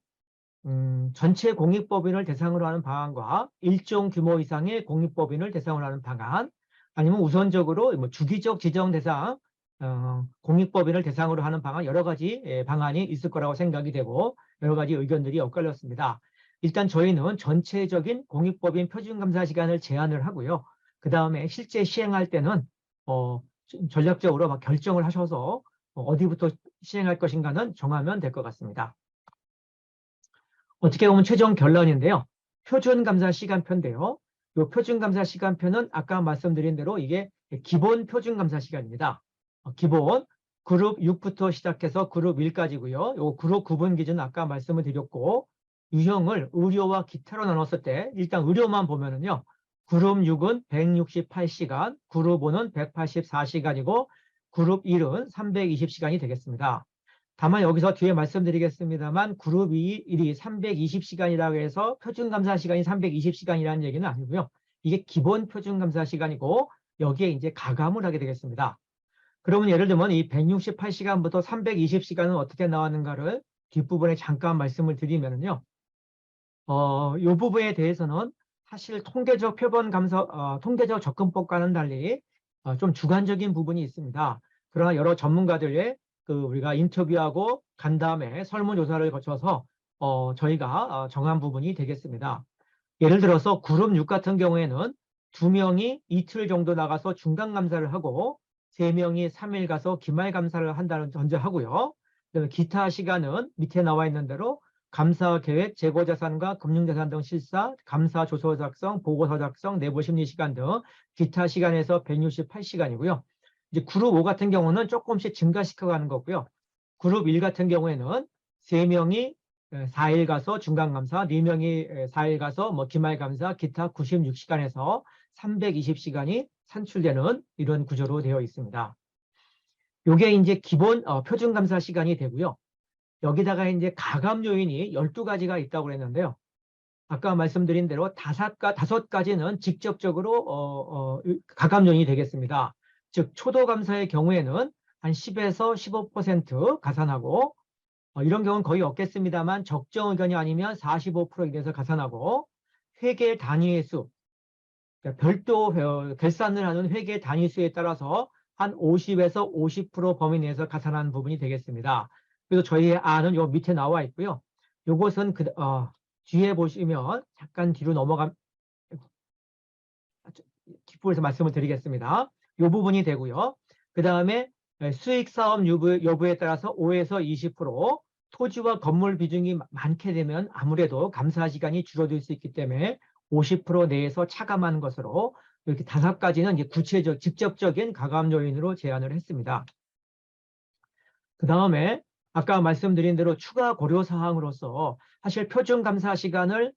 전체 공익법인을 대상으로 하는 방안과 일정 규모 이상의 공익법인을 대상으로 하는 방안, 아니면 우선적으로 뭐 주기적 지정 대상, 공익법인을 대상으로 하는 방안, 여러 가지 방안이 있을 거라고 생각이 되고 여러 가지 의견들이 엇갈렸습니다. 일단 저희는 전체적인 공익법인 표준감사시간을 제한을 하고요. 그 다음에 실제 시행할 때는 전략적으로 막 결정을 하셔서 어디부터 시행할 것인가는 정하면 될 것 같습니다. 어떻게 보면 최종 결론인데요. 표준감사시간표인데요. 이 표준감사시간표는 아까 말씀드린 대로 이게 기본 표준감사시간입니다. 기본 그룹 6부터 시작해서 그룹 1까지고요. 이 그룹 구분 기준 아까 말씀을 드렸고 유형을 의료와 기타로 나눴을 때 일단 의료만 보면은요. 그룹 6은 168시간, 그룹 5는 184시간이고 그룹 1은 320시간이 되겠습니다. 다만 여기서 뒤에 말씀드리겠습니다만 그룹 1이 320시간이라고 해서 표준감사시간이 320시간이라는 얘기는 아니고요. 이게 기본 표준감사시간이고 여기에 이제 가감을 하게 되겠습니다. 그러면 예를 들면 이 168시간부터 320시간은 어떻게 나왔는가를 뒷부분에 잠깐 말씀을 드리면요. 이 부분에 대해서는 사실 통계적 통계적 접근법과는 달리 좀 주관적인 부분이 있습니다. 그러나 여러 전문가들의 우리가 인터뷰하고 간 다음에 설문조사를 거쳐서 저희가 정한 부분이 되겠습니다. 예를 들어서 그룹 6 같은 경우에는 2명이 이틀 정도 나가서 중간감사를 하고 3명이 3일 가서 기말감사를 한다는 전제하고요. 기타 시간은 밑에 나와 있는 대로 감사계획, 재고자산과 금융자산 등 실사, 감사조서 작성, 보고서 작성, 내부심리시간 등 기타 시간에서 168시간이고요. 이제 그룹 5 같은 경우는 조금씩 증가시켜가는 거고요. 그룹 1 같은 경우에는 3명이 4일 가서 중간감사, 4명이 4일 가서 뭐 기말감사, 기타 96시간에서 320시간이 산출되는 이런 구조로 되어 있습니다. 이게 이제 기본 표준감사 시간이 되고요. 여기다가 이제 가감 요인이 12가지가 있다고 그랬는데요. 아까 말씀드린 대로 5가지는 직접적으로 가감 요인이 되겠습니다. 즉 초도감사의 경우에는 한 10에서 15% 가산하고 이런 경우는 거의 없겠습니다만 적정 의견이 아니면 45% 이내에서 가산하고 회계 단위의 수, 그러니까 별도 결산을 하는 회계 단위 수에 따라서 한 50에서 50% 범위 내에서 가산하는 부분이 되겠습니다. 그래서 저희의 안은 요 밑에 나와 있고요. 요것은 뒤에 보시면 잠깐 뒤로 뒷부분에서 말씀을 드리겠습니다. 요 부분이 되고요. 그 다음에 수익 사업 여부에 따라서 5에서 20%, 토지와 건물 비중이 많게 되면 아무래도 감사 시간이 줄어들 수 있기 때문에 50% 내에서 차감하는 것으로 이렇게 5가지는 이제 직접적인 가감 요인으로 제안을 했습니다. 그 다음에 아까 말씀드린 대로 추가 고려 사항으로서 사실 표준 감사 시간을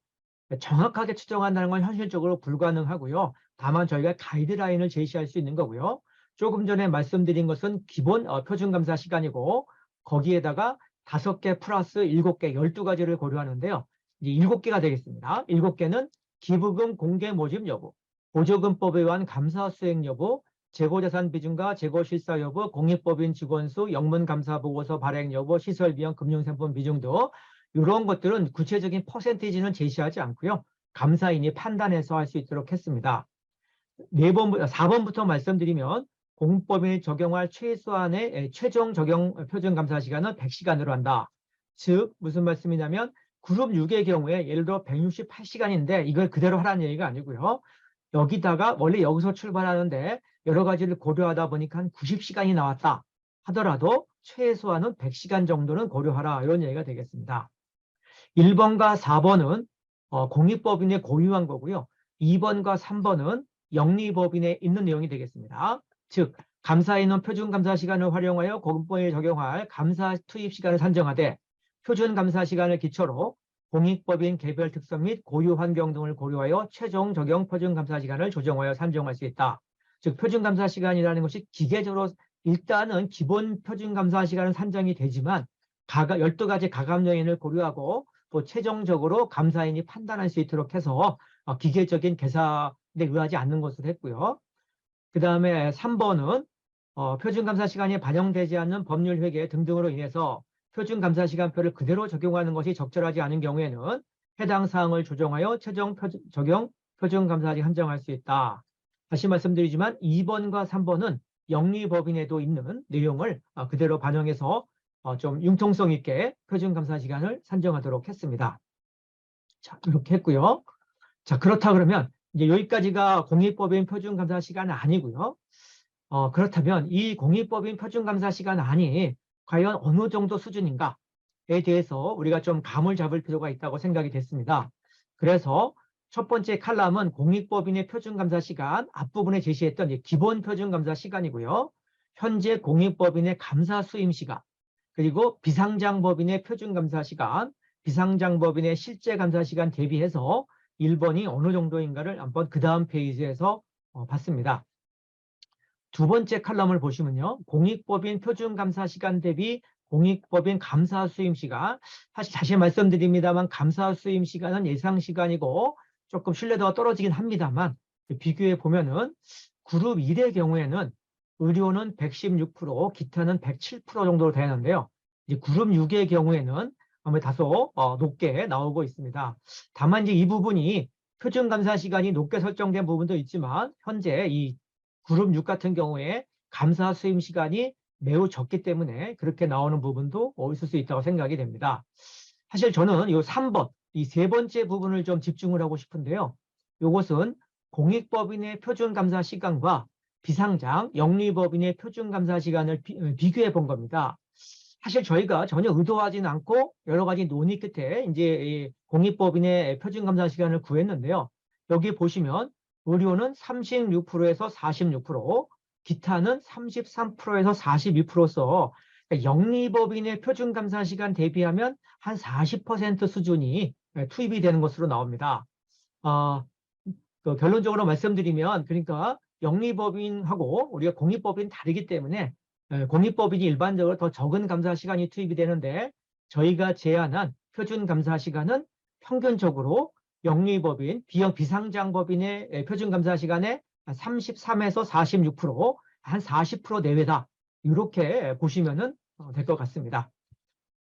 정확하게 추정한다는 건 현실적으로 불가능하고요. 다만 저희가 가이드라인을 제시할 수 있는 거고요. 조금 전에 말씀드린 것은 기본 표준 감사 시간이고 거기에다가 5개 플러스 7개, 12가지를 고려하는데요. 이제 7개가 되겠습니다. 7개는 기부금 공개 모집 여부, 보조금법에 의한 감사 수행 여부, 재고자산 비중과 재고실사 여부, 공익법인 직원수, 영문감사보고서 발행 여부, 시설비용, 금융상품 비중 등 이런 것들은 구체적인 퍼센티지는 제시하지 않고요. 감사인이 판단해서 할 수 있도록 했습니다. 4번부터 말씀드리면 공법인이 적용할 최소한의 최종 적용 표준감사 시간은 100시간으로 한다. 즉 무슨 말씀이냐면 그룹 6의 경우에 예를 들어 168시간인데 이걸 그대로 하라는 얘기가 아니고요. 여기다가 원래 여기서 출발하는데 여러 가지를 고려하다 보니까 한 90시간이 나왔다 하더라도 최소한은 100시간 정도는 고려하라 이런 얘기가 되겠습니다. 1번과 4번은 공익법인에 고유한 거고요. 2번과 3번은 영리법인에 있는 내용이 되겠습니다. 즉, 감사인은 표준감사 시간을 활용하여 공법에 적용할 감사 투입 시간을 산정하되 표준감사 시간을 기초로 공익법인 개별 특성 및 고유 환경 등을 고려하여 최종 적용 표준감사 시간을 조정하여 산정할 수 있다. 즉, 표준감사 시간이라는 것이 기계적으로 일단은 기본 표준감사 시간은 산정이 되지만 12가지 가감 요인을 고려하고 또 최종적으로 감사인이 판단할 수 있도록 해서 기계적인 계산에 의하지 않는 것으로 했고요. 그 다음에 3번은 표준감사 시간이 반영되지 않는 법률 회계 등등으로 인해서 표준감사 시간표를 그대로 적용하는 것이 적절하지 않은 경우에는 해당 사항을 조정하여 최종 적용 표준감사시 한정할 수 있다. 다시 말씀드리지만 2번과 3번은 영리법인에도 있는 내용을 그대로 반영해서 좀 융통성 있게 표준감사 시간을 산정하도록 했습니다. 자, 이렇게 했고요. 자, 그렇다 그러면 이제 여기까지가 공익법인 표준감사 시간은 아니고요. 그렇다면 이 공익법인 표준감사 시간안이 과연 어느 정도 수준인가에 대해서 우리가 좀 감을 잡을 필요가 있다고 생각이 됐습니다. 그래서 첫 번째 칼럼은 공익법인의 표준감사 시간, 앞부분에 제시했던 기본 표준감사 시간이고요. 현재 공익법인의 감사 수임 시간, 그리고 비상장법인의 표준감사 시간, 비상장법인의 실제 감사 시간 대비해서 1번이 어느 정도인가를 한번 그 다음 페이지에서 봤습니다. 두 번째 칼럼을 보시면요. 공익법인 표준감사 시간 대비 공익법인 감사 수임 시간. 사실 다시 말씀드립니다만 감사 수임 시간은 예상 시간이고 조금 신뢰도가 떨어지긴 합니다만 비교해 보면은 그룹 1의 경우에는 의료는 116%, 기타는 107% 정도로 되는데요. 이제 그룹 6의 경우에는 아무래도 다소 높게 나오고 있습니다. 다만 이제 이 부분이 표준감사 시간이 높게 설정된 부분도 있지만 현재 이 그룹 6 같은 경우에 감사 수임 시간이 매우 적기 때문에 그렇게 나오는 부분도 있을 수 있다고 생각이 됩니다. 사실 저는 이 3번, 이 세 번째 부분을 좀 집중을 하고 싶은데요. 이것은 공익법인의 표준감사 시간과 비상장, 영리법인의 표준감사 시간을 비교해 본 겁니다. 사실 저희가 전혀 의도하지는 않고 여러 가지 논의 끝에 이제 이 공익법인의 표준감사 시간을 구했는데요. 여기 보시면 의료는 36%에서 46%, 기타는 33%에서 42%서 영리법인의 표준감사 시간 대비하면 한 40% 수준이 투입이 되는 것으로 나옵니다. 결론적으로 말씀드리면 그러니까 영리법인하고 우리가 공익법인 다르기 때문에 공익법인이 일반적으로 더 적은 감사 시간이 투입이 되는데 저희가 제안한 표준감사 시간은 평균적으로 영리법인, 비상장법인의 표준감사 시간의 33에서 46%, 한 40% 내외다. 이렇게 보시면 될 것 같습니다.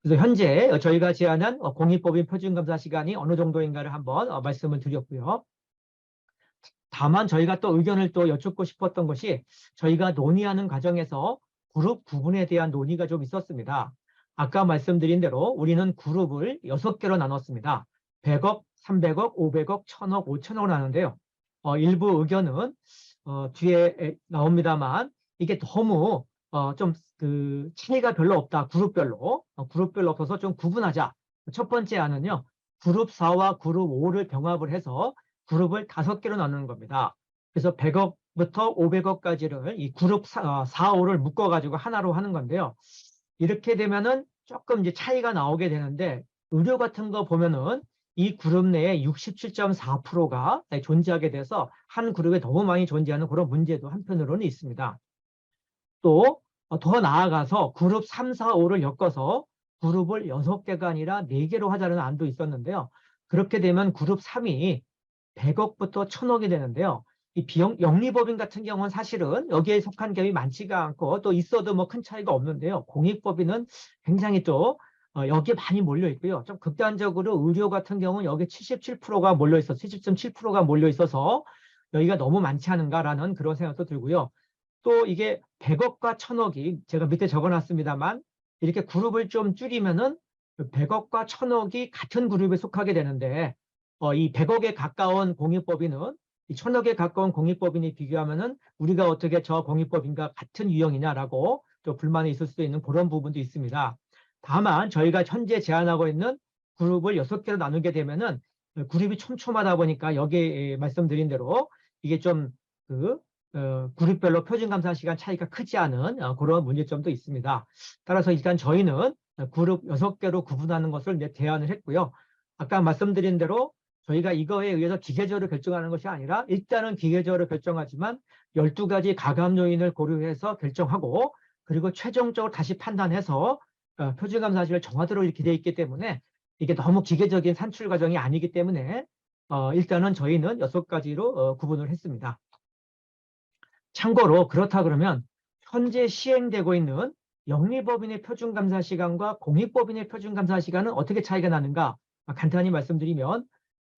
그래서 현재 저희가 제안한 공익법인 표준감사 시간이 어느 정도인가를 한번 말씀을 드렸고요. 다만 저희가 또 의견을 또 여쭙고 싶었던 것이 저희가 논의하는 과정에서 그룹 구분에 대한 논의가 좀 있었습니다. 아까 말씀드린 대로 우리는 그룹을 6개로 나눴습니다. 100억, 300억, 500억, 1000억, 5000억으로 나누는데요. 일부 의견은 뒤에 나옵니다만 이게 너무 좀 그 차이가 별로 없다. 그룹별로. 그룹별로 없어서 좀 구분하자. 첫 번째 안은요. 그룹 4와 그룹 5를 병합을 해서 그룹을 5개로 나누는 겁니다. 그래서 100억부터 500억까지를 이 그룹 4, 5를 묶어가지고 하나로 하는 건데요. 이렇게 되면은 조금 이제 차이가 나오게 되는데 의료 같은 거 보면은 이 그룹 내에 67.4%가 존재하게 돼서 한 그룹에 너무 많이 존재하는 그런 문제도 한편으로는 있습니다. 또 더 나아가서 그룹 3, 4, 5를 엮어서 그룹을 6개가 아니라 4개로 하자는 안도 있었는데요. 그렇게 되면 그룹 3이 100억부터 1000억이 되는데요. 이 영리법인 같은 경우는 사실은 여기에 속한 기업이 많지가 않고 또 있어도 뭐 큰 차이가 없는데요. 공익법인은 굉장히 또 여기에 많이 몰려 있고요. 좀 극단적으로 의료 같은 경우는 여기 77%가 몰려 있어서 70.7%가 몰려 있어서 여기가 너무 많지 않은가라는 그런 생각도 들고요. 또 이게 100억과 1000억이 제가 밑에 적어놨습니다만 이렇게 그룹을 좀 줄이면은 100억과 1000억이 같은 그룹에 속하게 되는데 이 100억에 가까운 공익법인은 이 1000억에 가까운 공익법인이 비교하면은 우리가 어떻게 저 공익법인과 같은 유형이냐라고 또 불만이 있을 수도 있는 그런 부분도 있습니다. 다만 저희가 현재 제안하고 있는 그룹을 6개로 나누게 되면은 그룹이 촘촘하다 보니까 여기 말씀드린 대로 이게 좀 그룹별로 표준감사 시간 차이가 크지 않은 그런 문제점도 있습니다. 따라서 일단 저희는 그룹 6개로 구분하는 것을 이제 제안을 했고요. 아까 말씀드린 대로 저희가 이거에 의해서 기계적으로 결정하는 것이 아니라 일단은 기계적으로 결정하지만 12가지 가감 요인을 고려해서 결정하고 그리고 최종적으로 다시 판단해서 표준감사실을 정하도록 이렇게 되어 있기 때문에 이게 너무 기계적인 산출 과정이 아니기 때문에 일단은 저희는 6가지로 구분을 했습니다. 참고로 그렇다 그러면 현재 시행되고 있는 영리법인의 표준감사 시간과 공익법인의 표준감사 시간은 어떻게 차이가 나는가 간단히 말씀드리면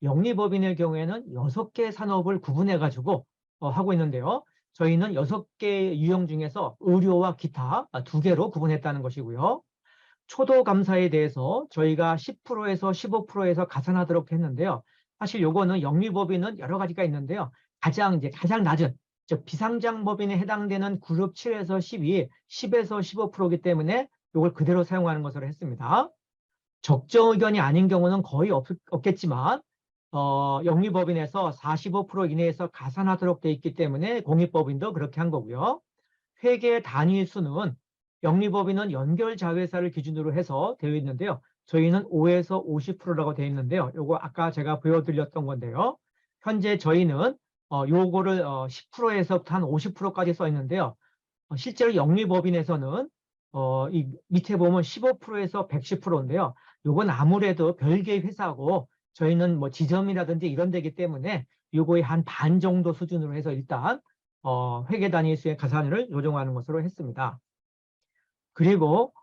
영리법인의 경우에는 6개 산업을 구분해 가지고 하고 있는데요. 저희는 6개 유형 중에서 의료와 기타 2개로 구분했다는 것이고요. 초도 감사에 대해서 저희가 10%에서 15%에서 가산하도록 했는데요. 사실 요거는 영리법인은 여러 가지가 있는데요. 가장 낮은 즉 비상장법인에 해당되는 그룹 7에서 12, 10에서 15%이기 때문에 이걸 그대로 사용하는 것으로 했습니다. 적정 의견이 아닌 경우는 거의 없겠지만 영리법인에서 45% 이내에서 가산하도록 돼 있기 때문에 공익법인도 그렇게 한 거고요. 회계 단위 수는 영리법인은 연결자회사를 기준으로 해서 되어 있는데요. 저희는 5에서 50%라고 되어 있는데요. 요거 아까 제가 보여드렸던 건데요. 현재 저희는 요거를 10%에서부터 한 50%까지 써 있는데요. 실제로 영리법인에서는 이 밑에 보면 15%에서 110%인데요. 요건 아무래도 별개의 회사고 저희는 뭐 지점이라든지 이런 데기 때문에 요거의 한 반 정도 수준으로 해서 일단 회계 단위 수의 가산을 조정하는 것으로 했습니다. 그리고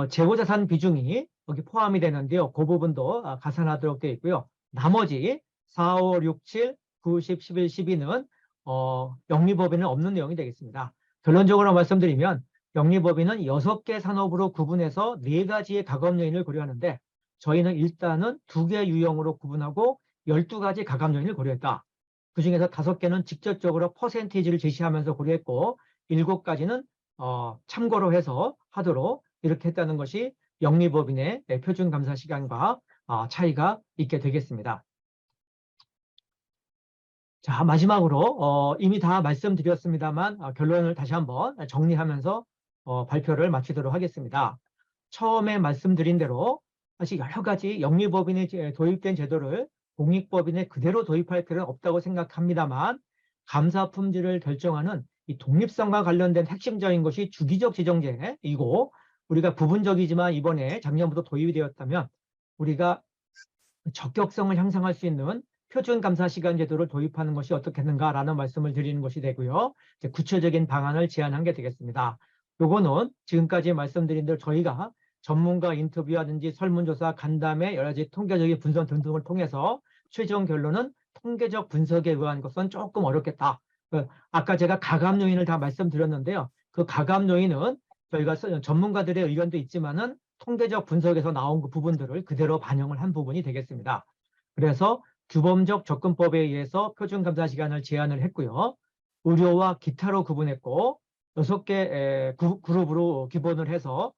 재고자산 비중이 여기 포함이 되는데요. 그 부분도 가산하도록 되어 있고요. 나머지 4, 5, 6, 7, 9, 10, 11, 12는 영리법인은 없는 내용이 되겠습니다. 결론적으로 말씀드리면 영리법인은 6개 산업으로 구분해서 4가지의 가감 요인을 고려하는데 저희는 일단은 2개 유형으로 구분하고 12가지 가감 요인을 고려했다. 그중에서 5개는 직접적으로 퍼센티지를 제시하면서 고려했고 7가지는 참고로 해서 하도록 이렇게 했다는 것이 영리법인의 표준감사 시간과 차이가 있게 되겠습니다. 자, 마지막으로 이미 다 말씀드렸습니다만 결론을 다시 한번 정리하면서 발표를 마치도록 하겠습니다. 처음에 말씀드린 대로 사실 여러 가지 영리법인에 도입된 제도를 공익법인에 그대로 도입할 필요는 없다고 생각합니다만 감사 품질을 결정하는 이 독립성과 관련된 핵심적인 것이 주기적 지정제이고 우리가 부분적이지만 이번에 작년부터 도입이 되었다면 우리가 적격성을 향상할 수 있는 표준감사시간 제도를 도입하는 것이 어떻겠는가라는 말씀을 드리는 것이 되고요. 이제 구체적인 방안을 제안한 게 되겠습니다. 요거는 지금까지 말씀드린 대로 저희가 전문가 인터뷰라든지 설문조사, 간담회, 여러 가지 통계적인 분석 등등을 통해서 최종 결론은 통계적 분석에 의한 것은 조금 어렵겠다. 아까 제가 가감 요인을 다 말씀드렸는데요. 그 가감 요인은 저희가 전문가들의 의견도 있지만은 통계적 분석에서 나온 그 부분들을 그대로 반영을 한 부분이 되겠습니다. 그래서 규범적 접근법에 의해서 표준감사 시간을 제한을 했고요. 의료와 기타로 구분했고 6개 그룹으로 기본을 해서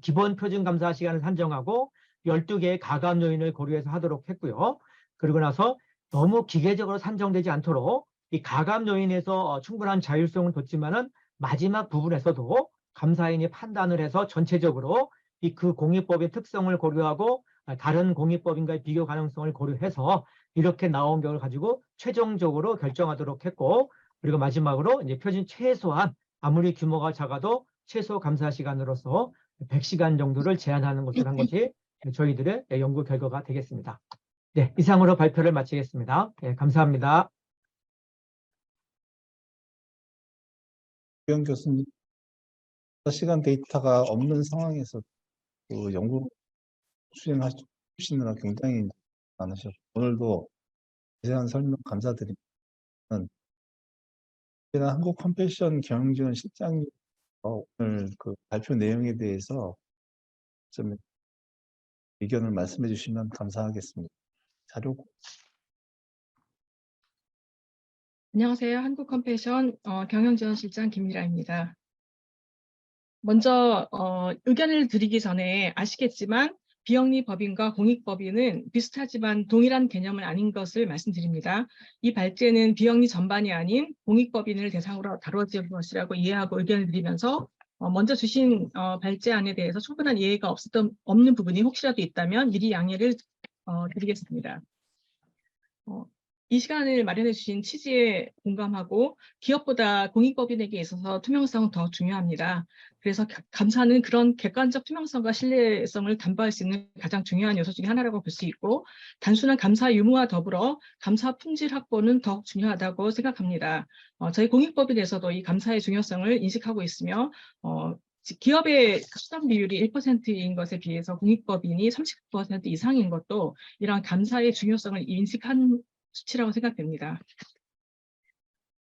기본 표준감사 시간을 산정하고 12개의 가감 요인을 고려해서 하도록 했고요. 그리고 나서 너무 기계적으로 산정되지 않도록 이 가감 요인에서 충분한 자율성을 뒀지만은 마지막 부분에서도 감사인이 판단을 해서 전체적으로 그 공익법의 특성을 고려하고 다른 공익법인과의 비교 가능성을 고려해서 이렇게 나온 결과를 가지고 최종적으로 결정하도록 했고 그리고 마지막으로 이제 표준 최소한 아무리 규모가 작아도 최소 감사 시간으로서 100시간 정도를 제한하는 것을 한 것이 저희들의 연구 결과가 되겠습니다. 네, 이상으로 발표를 마치겠습니다. 네, 감사합니다. 유영 교수님, 시간 데이터가 없는 상황에서 그 연구 수행하시느라 굉장히 많으셨고 오늘도 자세한 설명 감사드립니다. 한국 컴패션 경영지원 실장님 오늘 그 발표 내용에 대해서 좀 의견을 말씀해 주시면 감사하겠습니다. 자료. 안녕하세요. 한국컴패션 경영지원실장 김미라입니다. 먼저 의견을 드리기 전에 아시겠지만 비영리법인과 공익법인은 비슷하지만 동일한 개념은 아닌 것을 말씀드립니다. 이 발제는 비영리 전반이 아닌 공익법인을 대상으로 다뤄질 것이라고 이해하고 의견을 드리면서 먼저 주신 발제안에 대해서 충분한 이해가 없는 부분이 혹시라도 있다면 미리 양해를 드리겠습니다. 이 시간을 마련해 주신 취지에 공감하고 기업보다 공익법인에게 있어서 투명성은 더 중요합니다. 그래서 감사는 그런 객관적 투명성과 신뢰성을 담보할 수 있는 가장 중요한 요소 중에 하나라고 볼 수 있고 단순한 감사 유무와 더불어 감사 품질 확보는 더욱 중요하다고 생각합니다. 저희 공익법인에서도 이 감사의 중요성을 인식하고 있으며 기업의 수당 비율이 1%인 것에 비해서 공익법인이 30% 이상인 것도 이러한 감사의 중요성을 인식한 수치라고 생각됩니다.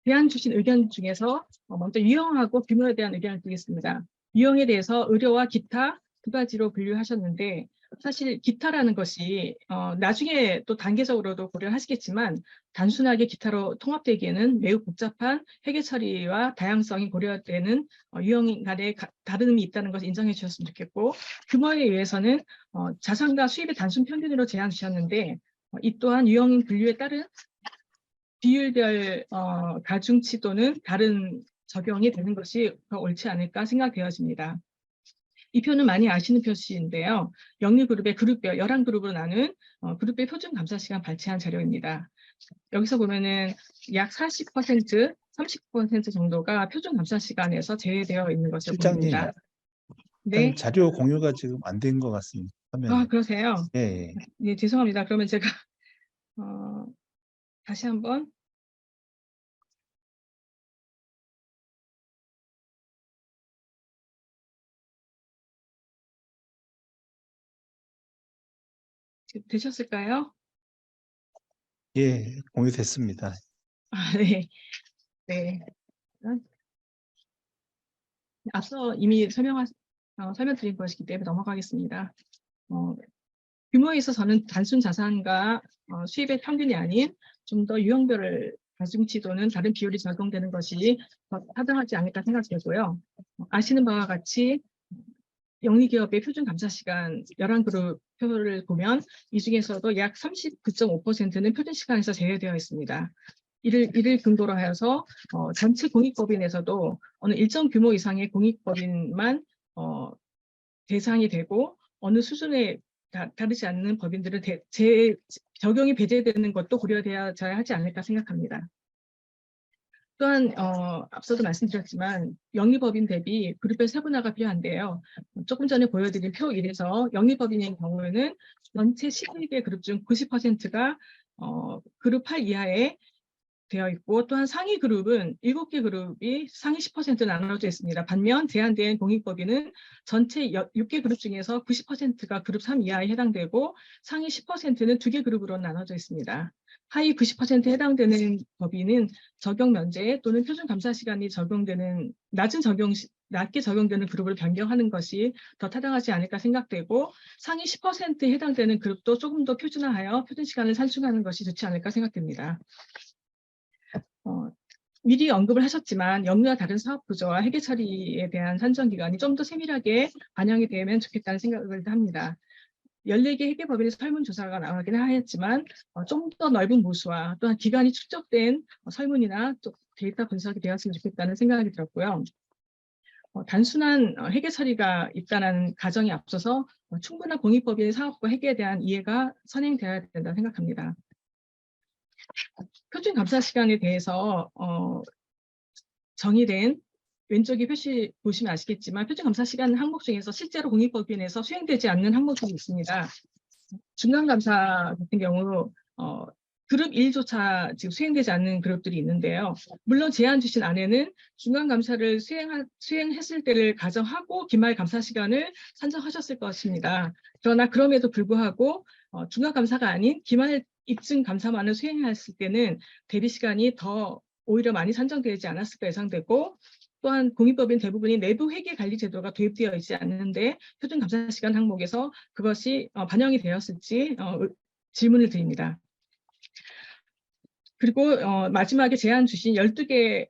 대안 주신 의견 중에서 먼저 유형하고 규모에 대한 의견을 드리겠습니다. 유형에 대해서 의료와 기타 두 가지로 분류하셨는데 사실 기타라는 것이 나중에 또 단계적으로도 고려하시겠지만 단순하게 기타로 통합되기에는 매우 복잡한 회계 처리와 다양성이 고려되는 유형 간의 다름이 있다는 것을 인정해 주셨으면 좋겠고 규모에 의해서는 자산과 수입의 단순 평균으로 제한 주셨는데 이 또한 유형인 분류에 따른 비율별 가중치 또는 다른 적용이 되는 것이 더 옳지 않을까 생각되어집니다. 이 표는 많이 아시는 표시인데요. 영리그룹의 그룹별 11그룹으로 나눈 그룹별 표준 감사시간 발췌한 자료입니다. 여기서 보면은 약 40%, 30% 정도가 표준 감사시간에서 제외되어 있는 것을 실장님, 보입니다. 네. 자료 공유가 지금 안 된 것 같습니다. 화면에. 그러세요? 예. 네, 죄송합니다. 그러면 제가 다시 한번 되셨을까요? 예, 공유됐습니다. 네. 네. 앞서 이미 설명드린 것이기 때문에 넘어가겠습니다. 규모에 있어서는 단순 자산과 수입의 평균이 아닌 좀 더 유형별을 가중치 또는 다른 비율이 적용되는 것이 더 타당하지 않을까 생각되고요. 아시는 바와 같이 영리기업의 표준 감사시간 11그룹 표를 보면 이 중에서도 약 39.5%는 표준 시간에서 제외되어 있습니다. 이를 근거로 하여서 전체 공익법인에서도 어느 일정 규모 이상의 공익법인만 대상이 되고 어느 수준에 다르지 않는 법인들은 적용이 배제되는 것도 고려되어야 하지 않을까 생각합니다. 또한 앞서도 말씀드렸지만 영리법인 대비 그룹별 세분화가 필요한데요. 조금 전에 보여드린 표 1에서 영리법인의 경우에는 전체 11개 그룹 중 90%가 그룹 8 이하에 되어 있고 또한 상위 그룹은 7개 그룹이 상위 10% 나눠져 있습니다. 반면 제한된 공익법인은 전체 6개 그룹 중에서 90%가 그룹 3 이하에 해당되고 상위 10%는 2개 그룹으로 나눠져 있습니다. 하위 90%에 해당되는 법인은 적용 면제 또는 표준 감사 시간이 적용되는 낮게 적용되는 그룹을 변경하는 것이 더 타당하지 않을까 생각되고 상위 10%에 해당되는 그룹도 조금 더 표준화하여 표준 시간을 산출하는 것이 좋지 않을까 생각됩니다. 미리 언급을 하셨지만 영리와 다른 사업 구조와 회계 처리에 대한 산정 기간이 좀 더 세밀하게 반영이 되면 좋겠다는 생각을 합니다. 14개 회계법인의 설문조사가 나가긴 하였지만 좀 더 넓은 모수와 또한 기간이 축적된 설문이나 데이터 분석이 되었으면 좋겠다는 생각이 들었고요. 단순한 회계 처리가 있다는 가정에 앞서서 충분한 공익법인의 사업과 회계에 대한 이해가 선행되어야 된다고 생각합니다. 표준 감사 시간에 대해서 정의된 왼쪽에 표시 보시면 아시겠지만 표준 감사 시간 항목 중에서 실제로 공익법인에서 수행되지 않는 항목이 있습니다. 중간 감사 같은 경우 그룹 1조차 지금 수행되지 않는 그룹들이 있는데요. 물론 제안 주신 안에는 중간 감사를 수행했을 때를 가정하고 기말 감사 시간을 산정하셨을 것입니다. 그러나 그럼에도 불구하고 중간 감사가 아닌 기말 입증 감사만을 수행했을 때는 대비 시간이 더 오히려 많이 산정되지 않았을까 예상되고 또한 공익법인 대부분이 내부 회계 관리 제도가 도입되어 있지 않는데 표준 감사 시간 항목에서 그것이 반영이 되었을지 질문을 드립니다. 그리고 마지막에 제안 주신 12개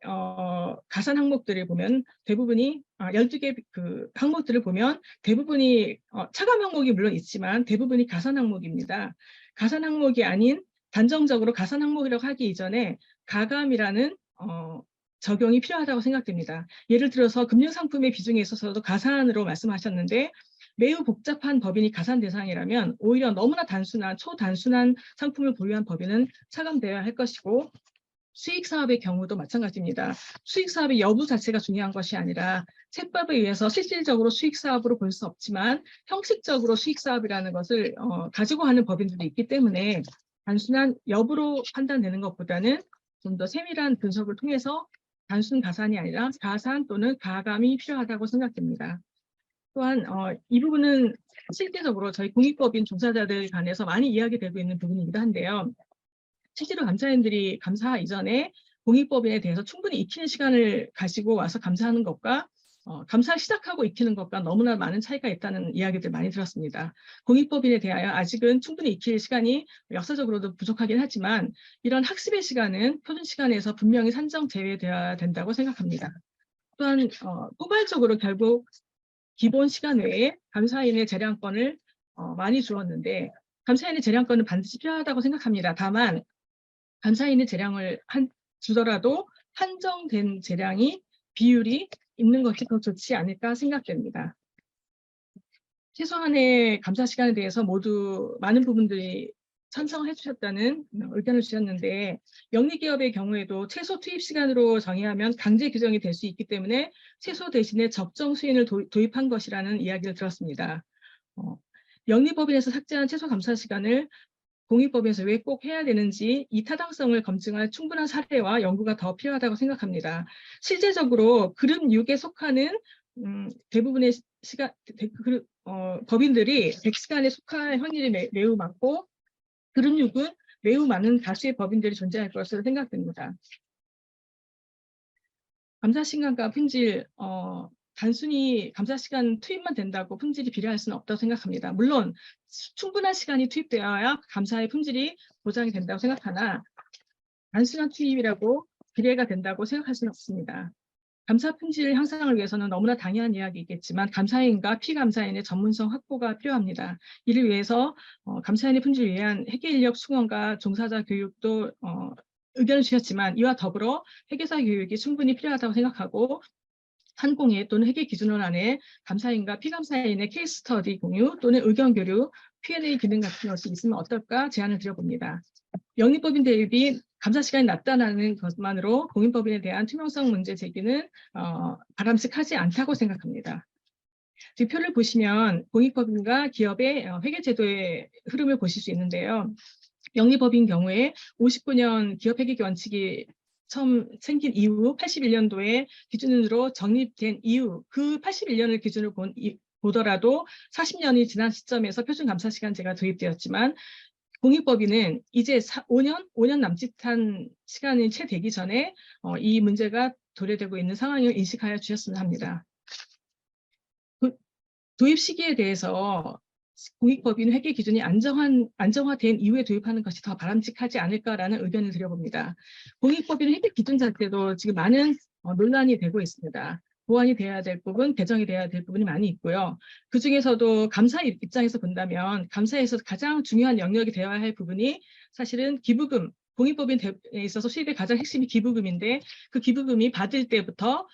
가산 항목들을 보면 대부분이 12개 그 항목들을 보면 대부분이 차감 항목이 물론 있지만 대부분이 가산 항목입니다. 가산 항목이 아닌 단정적으로 가산 항목이라고 하기 이전에 가감이라는 적용이 필요하다고 생각됩니다. 예를 들어서 금융상품의 비중에 있어서도 가산으로 말씀하셨는데 매우 복잡한 법인이 가산 대상이라면 오히려 너무나 단순한 초단순한 상품을 보유한 법인은 차감되어야 할 것이고 수익 사업의 경우도 마찬가지입니다. 수익 사업의 여부 자체가 중요한 것이 아니라 세법에 의해서 실질적으로 수익 사업으로 볼 수 없지만 형식적으로 수익 사업이라는 것을 가지고 하는 법인들도 있기 때문에 단순한 여부로 판단되는 것보다는 좀 더 세밀한 분석을 통해서 단순 가산이 아니라 가산 또는 가감이 필요하다고 생각됩니다. 또한 이 부분은 실제적으로 저희 공익법인 종사자들 간에서 많이 이야기되고 있는 부분이기도 한데요. 실제로 감사인들이 감사 이전에 공익법인에 대해서 충분히 익히는 시간을 가지고 와서 감사하는 것과 감사를 시작하고 익히는 것과 너무나 많은 차이가 있다는 이야기들 많이 들었습니다. 공익법인에 대하여 아직은 충분히 익힐 시간이 역사적으로도 부족하긴 하지만 이런 학습의 시간은 표준 시간에서 분명히 산정 제외되어야 된다고 생각합니다. 또한 포괄적으로 결국 기본 시간 외에 감사인의 재량권을 많이 주었는데 감사인의 재량권은 반드시 필요하다고 생각합니다. 다만 감사인의 재량을 주더라도 한정된 재량이 비율이 있는 것이 더 좋지 않을까 생각됩니다. 최소한의 감사 시간에 대해서 모두 많은 부분들이 찬성해 주셨다는 의견을 주셨는데 영리기업의 경우에도 최소 투입 시간으로 정의하면 강제 규정이 될 수 있기 때문에 최소 대신에 적정 수인을 도입한 것이라는 이야기를 들었습니다. 영리법인에서 삭제한 최소 감사 시간을 공익법에서 왜 꼭 해야 되는지 이 타당성을 검증할 충분한 사례와 연구가 더 필요하다고 생각합니다. 실제적으로 그룹 6에 속하는 대부분의 법인들이 100시간에 속할 확률이 매우 많고 그룹 6은 매우 많은 다수의 법인들이 존재할 것으로 생각됩니다. 감사시간과 품질, 단순히 감사시간 투입만 된다고 품질이 비례할 수는 없다고 생각합니다. 물론 충분한 시간이 투입되어야 감사의 품질이 보장이 된다고 생각하나 단순한 투입이라고 비례가 된다고 생각할 수는 없습니다. 감사 품질 향상을 위해서는 너무나 당연한 이야기이겠지만 감사인과 피감사인의 전문성 확보가 필요합니다. 이를 위해서 감사인의 품질을 위한 회계인력 수강과 종사자 교육도 의견을 주셨지만 이와 더불어 회계사 교육이 충분히 필요하다고 생각하고 한공회 또는 회계기준원 안에 감사인과 피감사인의 케이스 스터디 공유 또는 의견 교류, Q&A 기능 같은 것이 있으면 어떨까 제안을 드려봅니다. 영리법인 대비 감사 시간이 낮다는 것만으로 공인법인에 대한 투명성 문제 제기는 바람직하지 않다고 생각합니다. 뒷표를 보시면 공익법인과 기업의 회계제도의 흐름을 보실 수 있는데요. 영리법인 경우에 59년 기업회계 원칙이 처음 생긴 이후 81년도에 기준으로 정립된 이후 그 81년을 기준으로 보더라도 40년이 지난 시점에서 표준감사시간제가 도입되었지만 공익법인은 이제 5년 남짓한 시간이 채 되기 전에 이 문제가 도래되고 있는 상황을 인식하여 주셨으면 합니다. 도입 시기에 대해서 공익법인 회계 기준이 안정화된 이후에 도입하는 것이 더 바람직하지 않을까라는 의견을 드려봅니다. 공익법인 회계 기준 자체도 지금 많은 논란이 되고 있습니다. 보완이 돼야 될 부분, 개정이 돼야 될 부분이 많이 있고요. 그중에서도 감사 입장에서 본다면 감사에서 가장 중요한 영역이 되어야 할 부분이 사실은 기부금, 공익법인에 있어서 수입의 가장 핵심이 기부금인데 그 기부금이 받을 때부터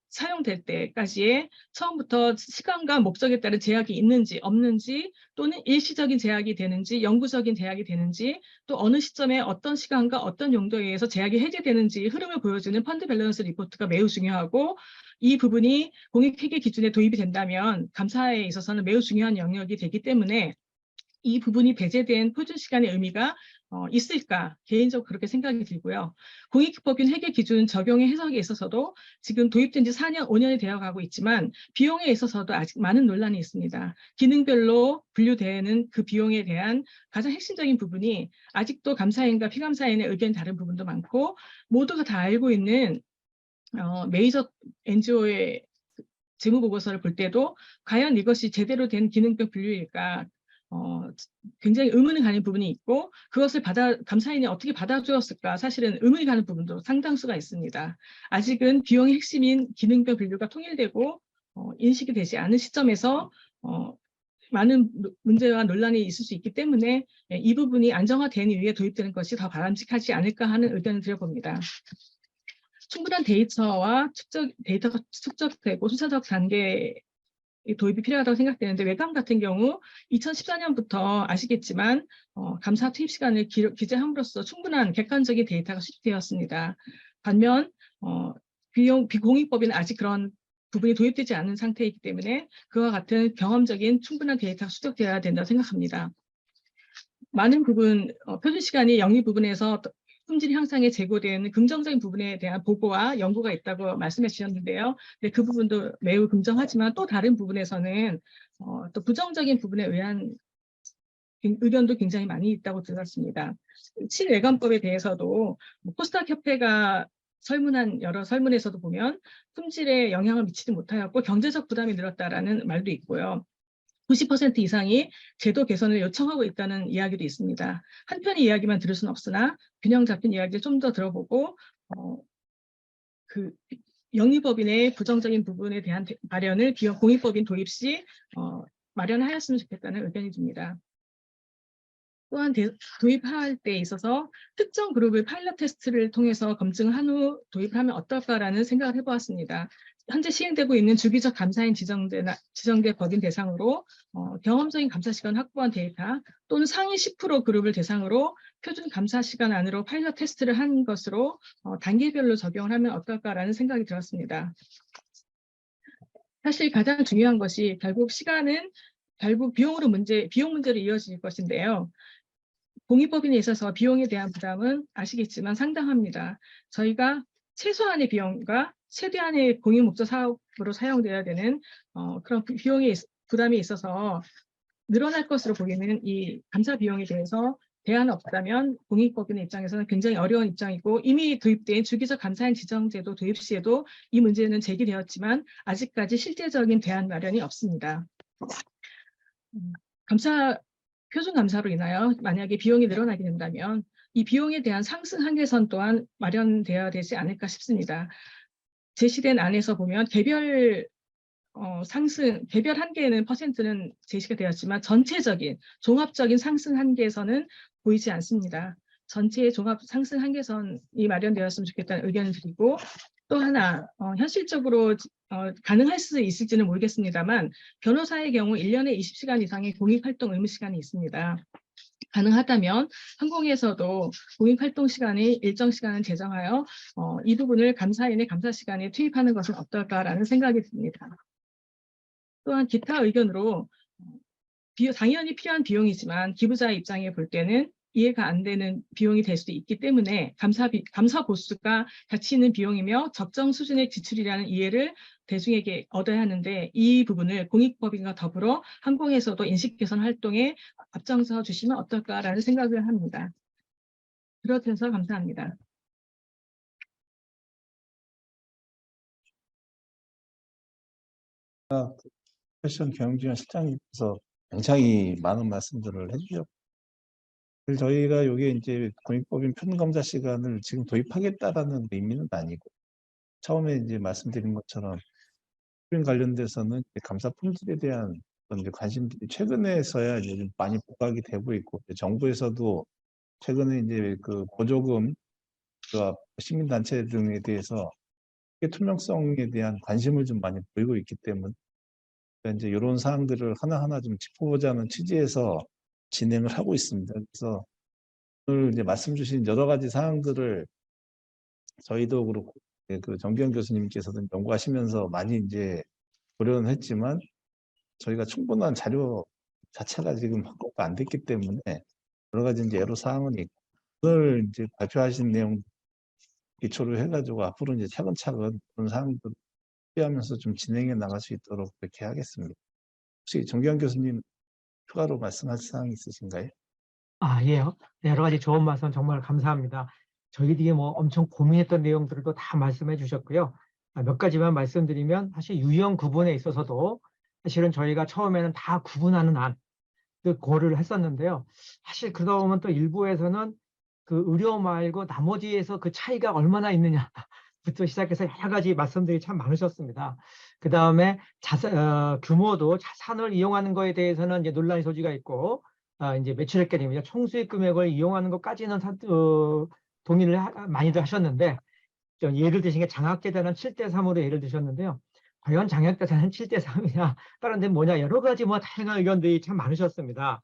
사용될 때까지의 처음부터 시간과 목적에 따른 제약이 있는지 없는지 또는 일시적인 제약이 되는지 영구적인 제약이 되는지 또 어느 시점에 어떤 시간과 어떤 용도에 의해서 제약이 해제되는지 흐름을 보여주는 펀드 밸런스 리포트가 매우 중요하고 이 부분이 공익회계 기준에 도입이 된다면 감사에 있어서는 매우 중요한 영역이 되기 때문에 이 부분이 배제된 표준 시간의 의미가 있을까 개인적으로 그렇게 생각이 들고요. 공익법인 회계 기준 적용의 해석에 있어서도 지금 도입된 지 4년, 5년이 되어가고 있지만 비용에 있어서도 아직 많은 논란이 있습니다. 기능별로 분류되는 그 비용에 대한 가장 핵심적인 부분이 아직도 감사인과 피감사인의 의견이 다른 부분도 많고 모두가 다 알고 있는 메이저 NGO의 재무보고서를 볼 때도 과연 이것이 제대로 된 기능별 분류일까? 굉장히 의문이 가는 부분이 있고 그것을 감사인이 어떻게 받아주었을까 사실은 의문이 가는 부분도 상당수가 있습니다. 아직은 비용의 핵심인 기능별 분류가 통일되고 인식이 되지 않은 시점에서 많은 문제와 논란이 있을 수 있기 때문에 이 부분이 안정화된 이후에 도입되는 것이 더 바람직하지 않을까 하는 의견을 드려봅니다. 충분한 데이터가 축적되고 순차적 단계 도입이 필요하다고 생각되는데 외감 같은 경우 2014년부터 아시겠지만 감사 투입 시간을 기재함으로써 충분한 객관적인 데이터가 수집되었습니다. 반면 비공익법에는 아직 그런 부분이 도입되지 않은 상태이기 때문에 그와 같은 경험적인 충분한 데이터가 수집되어야 된다고 생각합니다. 많은 부분 표준 시간이 영리 부분에서 품질 향상에 제고되는 긍정적인 부분에 대한 보고와 연구가 있다고 말씀해 주셨는데요. 네, 그 부분도 매우 긍정하지만 또 다른 부분에서는 또 부정적인 부분에 의한 의견도 굉장히 많이 있다고 들었습니다. 친외관법에 대해서도 코스닥 협회가 설문한 여러 설문에서도 보면 품질에 영향을 미치지 못하였고 경제적 부담이 늘었다라는 말도 있고요. 90% 이상이 제도 개선을 요청하고 있다는 이야기도 있습니다. 한편의 이야기만 들을 수는 없으나 균형 잡힌 이야기를 좀 더 들어보고 영리법인의 부정적인 부분에 대한 마련을 공익법인 도입 시 마련하였으면 좋겠다는 의견이 듭니다. 또한 도입할 때 있어서 특정 그룹을 파일럿 테스트를 통해서 검증한 후 도입하면 어떨까라는 생각을 해보았습니다. 현재 시행되고 있는 주기적 감사인 지정된 법인 대상으로 경험적인 감사 시간 확보한 데이터 또는 상위 10% 그룹을 대상으로 표준 감사 시간 안으로 파일럿 테스트를 한 것으로 단계별로 적용을 하면 어떨까라는 생각이 들었습니다. 사실 가장 중요한 것이 결국 비용 문제로 이어질 것인데요. 공익법인에 있어서 비용에 대한 부담은 아시겠지만 상당합니다. 저희가 최소한의 비용과 최대한의 공익 목적 사업으로 사용되어야 되는 그런 비용의 부담이 있어서 늘어날 것으로 보이는 이 감사 비용에 대해서 대안이 없다면 공익법인의 입장에서는 굉장히 어려운 입장이고 이미 도입된 주기적 감사인 지정제도 도입 시에도 이 문제는 제기되었지만 아직까지 실제적인 대안 마련이 없습니다. 표준 감사로 인하여 만약에 비용이 늘어나게 된다면 이 비용에 대한 상승 한계선 또한 마련되어야 되지 않을까 싶습니다. 제시된 안에서 보면 개별 한계는 퍼센트는 제시가 되었지만 전체적인 종합적인 상승 한계선은 보이지 않습니다. 전체의 종합 상승 한계선이 마련되었으면 좋겠다는 의견을 드리고 또 하나 현실적으로 가능할 수 있을지는 모르겠습니다만 변호사의 경우 1년에 20시간 이상의 공익활동 의무 시간이 있습니다. 가능하다면 항공에서도 공익활동 시간이 일정 시간을 제정하여 이 부분을 감사인의 감사 시간에 투입하는 것은 어떨까라는 생각이 듭니다. 또한 기타 의견으로 당연히 필요한 비용이지만 기부자의 입장에 볼 때는 이해가 안 되는 비용이 될 수도 있기 때문에 감사 보수가 가치 있는 비용이며 적정 수준의 지출이라는 이해를 대중에게 얻어야 하는데 이 부분을 공익법인과 더불어 항공에서도 인식 개선 활동에 앞장서 주시면 어떨까라는 생각을 합니다. 들어주셔서 감사합니다. 패션 경영지원 실장님께서 굉장히 많은 말씀들을 해주셨고 저희가 이게 이제 공익법인 표준감사 시간을 지금 도입하겠다라는 의미는 아니고 처음에 이제 말씀드린 것처럼 법인 관련돼서는 감사 품질에 대한 이제 관심들이 최근에서야 이제 좀 많이 부각이 되고 있고 정부에서도 최근에 이제 그 보조금 시민단체 등에 대해서 투명성에 대한 관심을 좀 많이 보이고 있기 때문에 이제 이런 사항들을 하나하나 좀 짚어보자는 취지에서 진행을 하고 있습니다. 그래서 오늘 이제 말씀 주신 여러 가지 사항들을 저희도 그렇고 그 정기현 교수님께서도 연구하시면서 많이 이제 고려는 했지만 저희가 충분한 자료 자체가 지금 확보가 안 됐기 때문에 여러 가지 이제 애로 사항은 있고 오늘 이제 발표하신 내용 기초로 해가지고 앞으로 이제 차근차근 그런 사항들 피하면서 좀 진행해 나갈 수 있도록 그렇게 하겠습니다. 혹시 정기현 교수님 추가로 말씀하실 사항이 있으신가요? 예. 여러 가지 좋은 말씀 정말 감사합니다. 저희들이 뭐 엄청 고민했던 내용들도 다 말씀해 주셨고요. 몇 가지만 말씀드리면 사실 유형 구분에 있어서도 사실은 저희가 처음에는 다 구분하는 안, 고려를 했었는데요. 사실 그러다 보면 또 일부에서는 그 의료 말고 나머지에서 그 차이가 얼마나 있느냐부터 시작해서 여러 가지 말씀들이 참 많으셨습니다. 그 다음에 규모도 자산을 이용하는 거에 대해서는 이제 논란의 소지가 있고, 이제 매출액 개념이죠. 총수익 금액을 이용하는 것까지는 동의를 많이들 하셨는데, 예를 드신 게 장학재단은 7대3으로 예를 드셨는데요. 과연 장학재단은 7대3이냐, 다른 데는 뭐냐, 여러 가지 뭐 다양한 의견들이 참 많으셨습니다.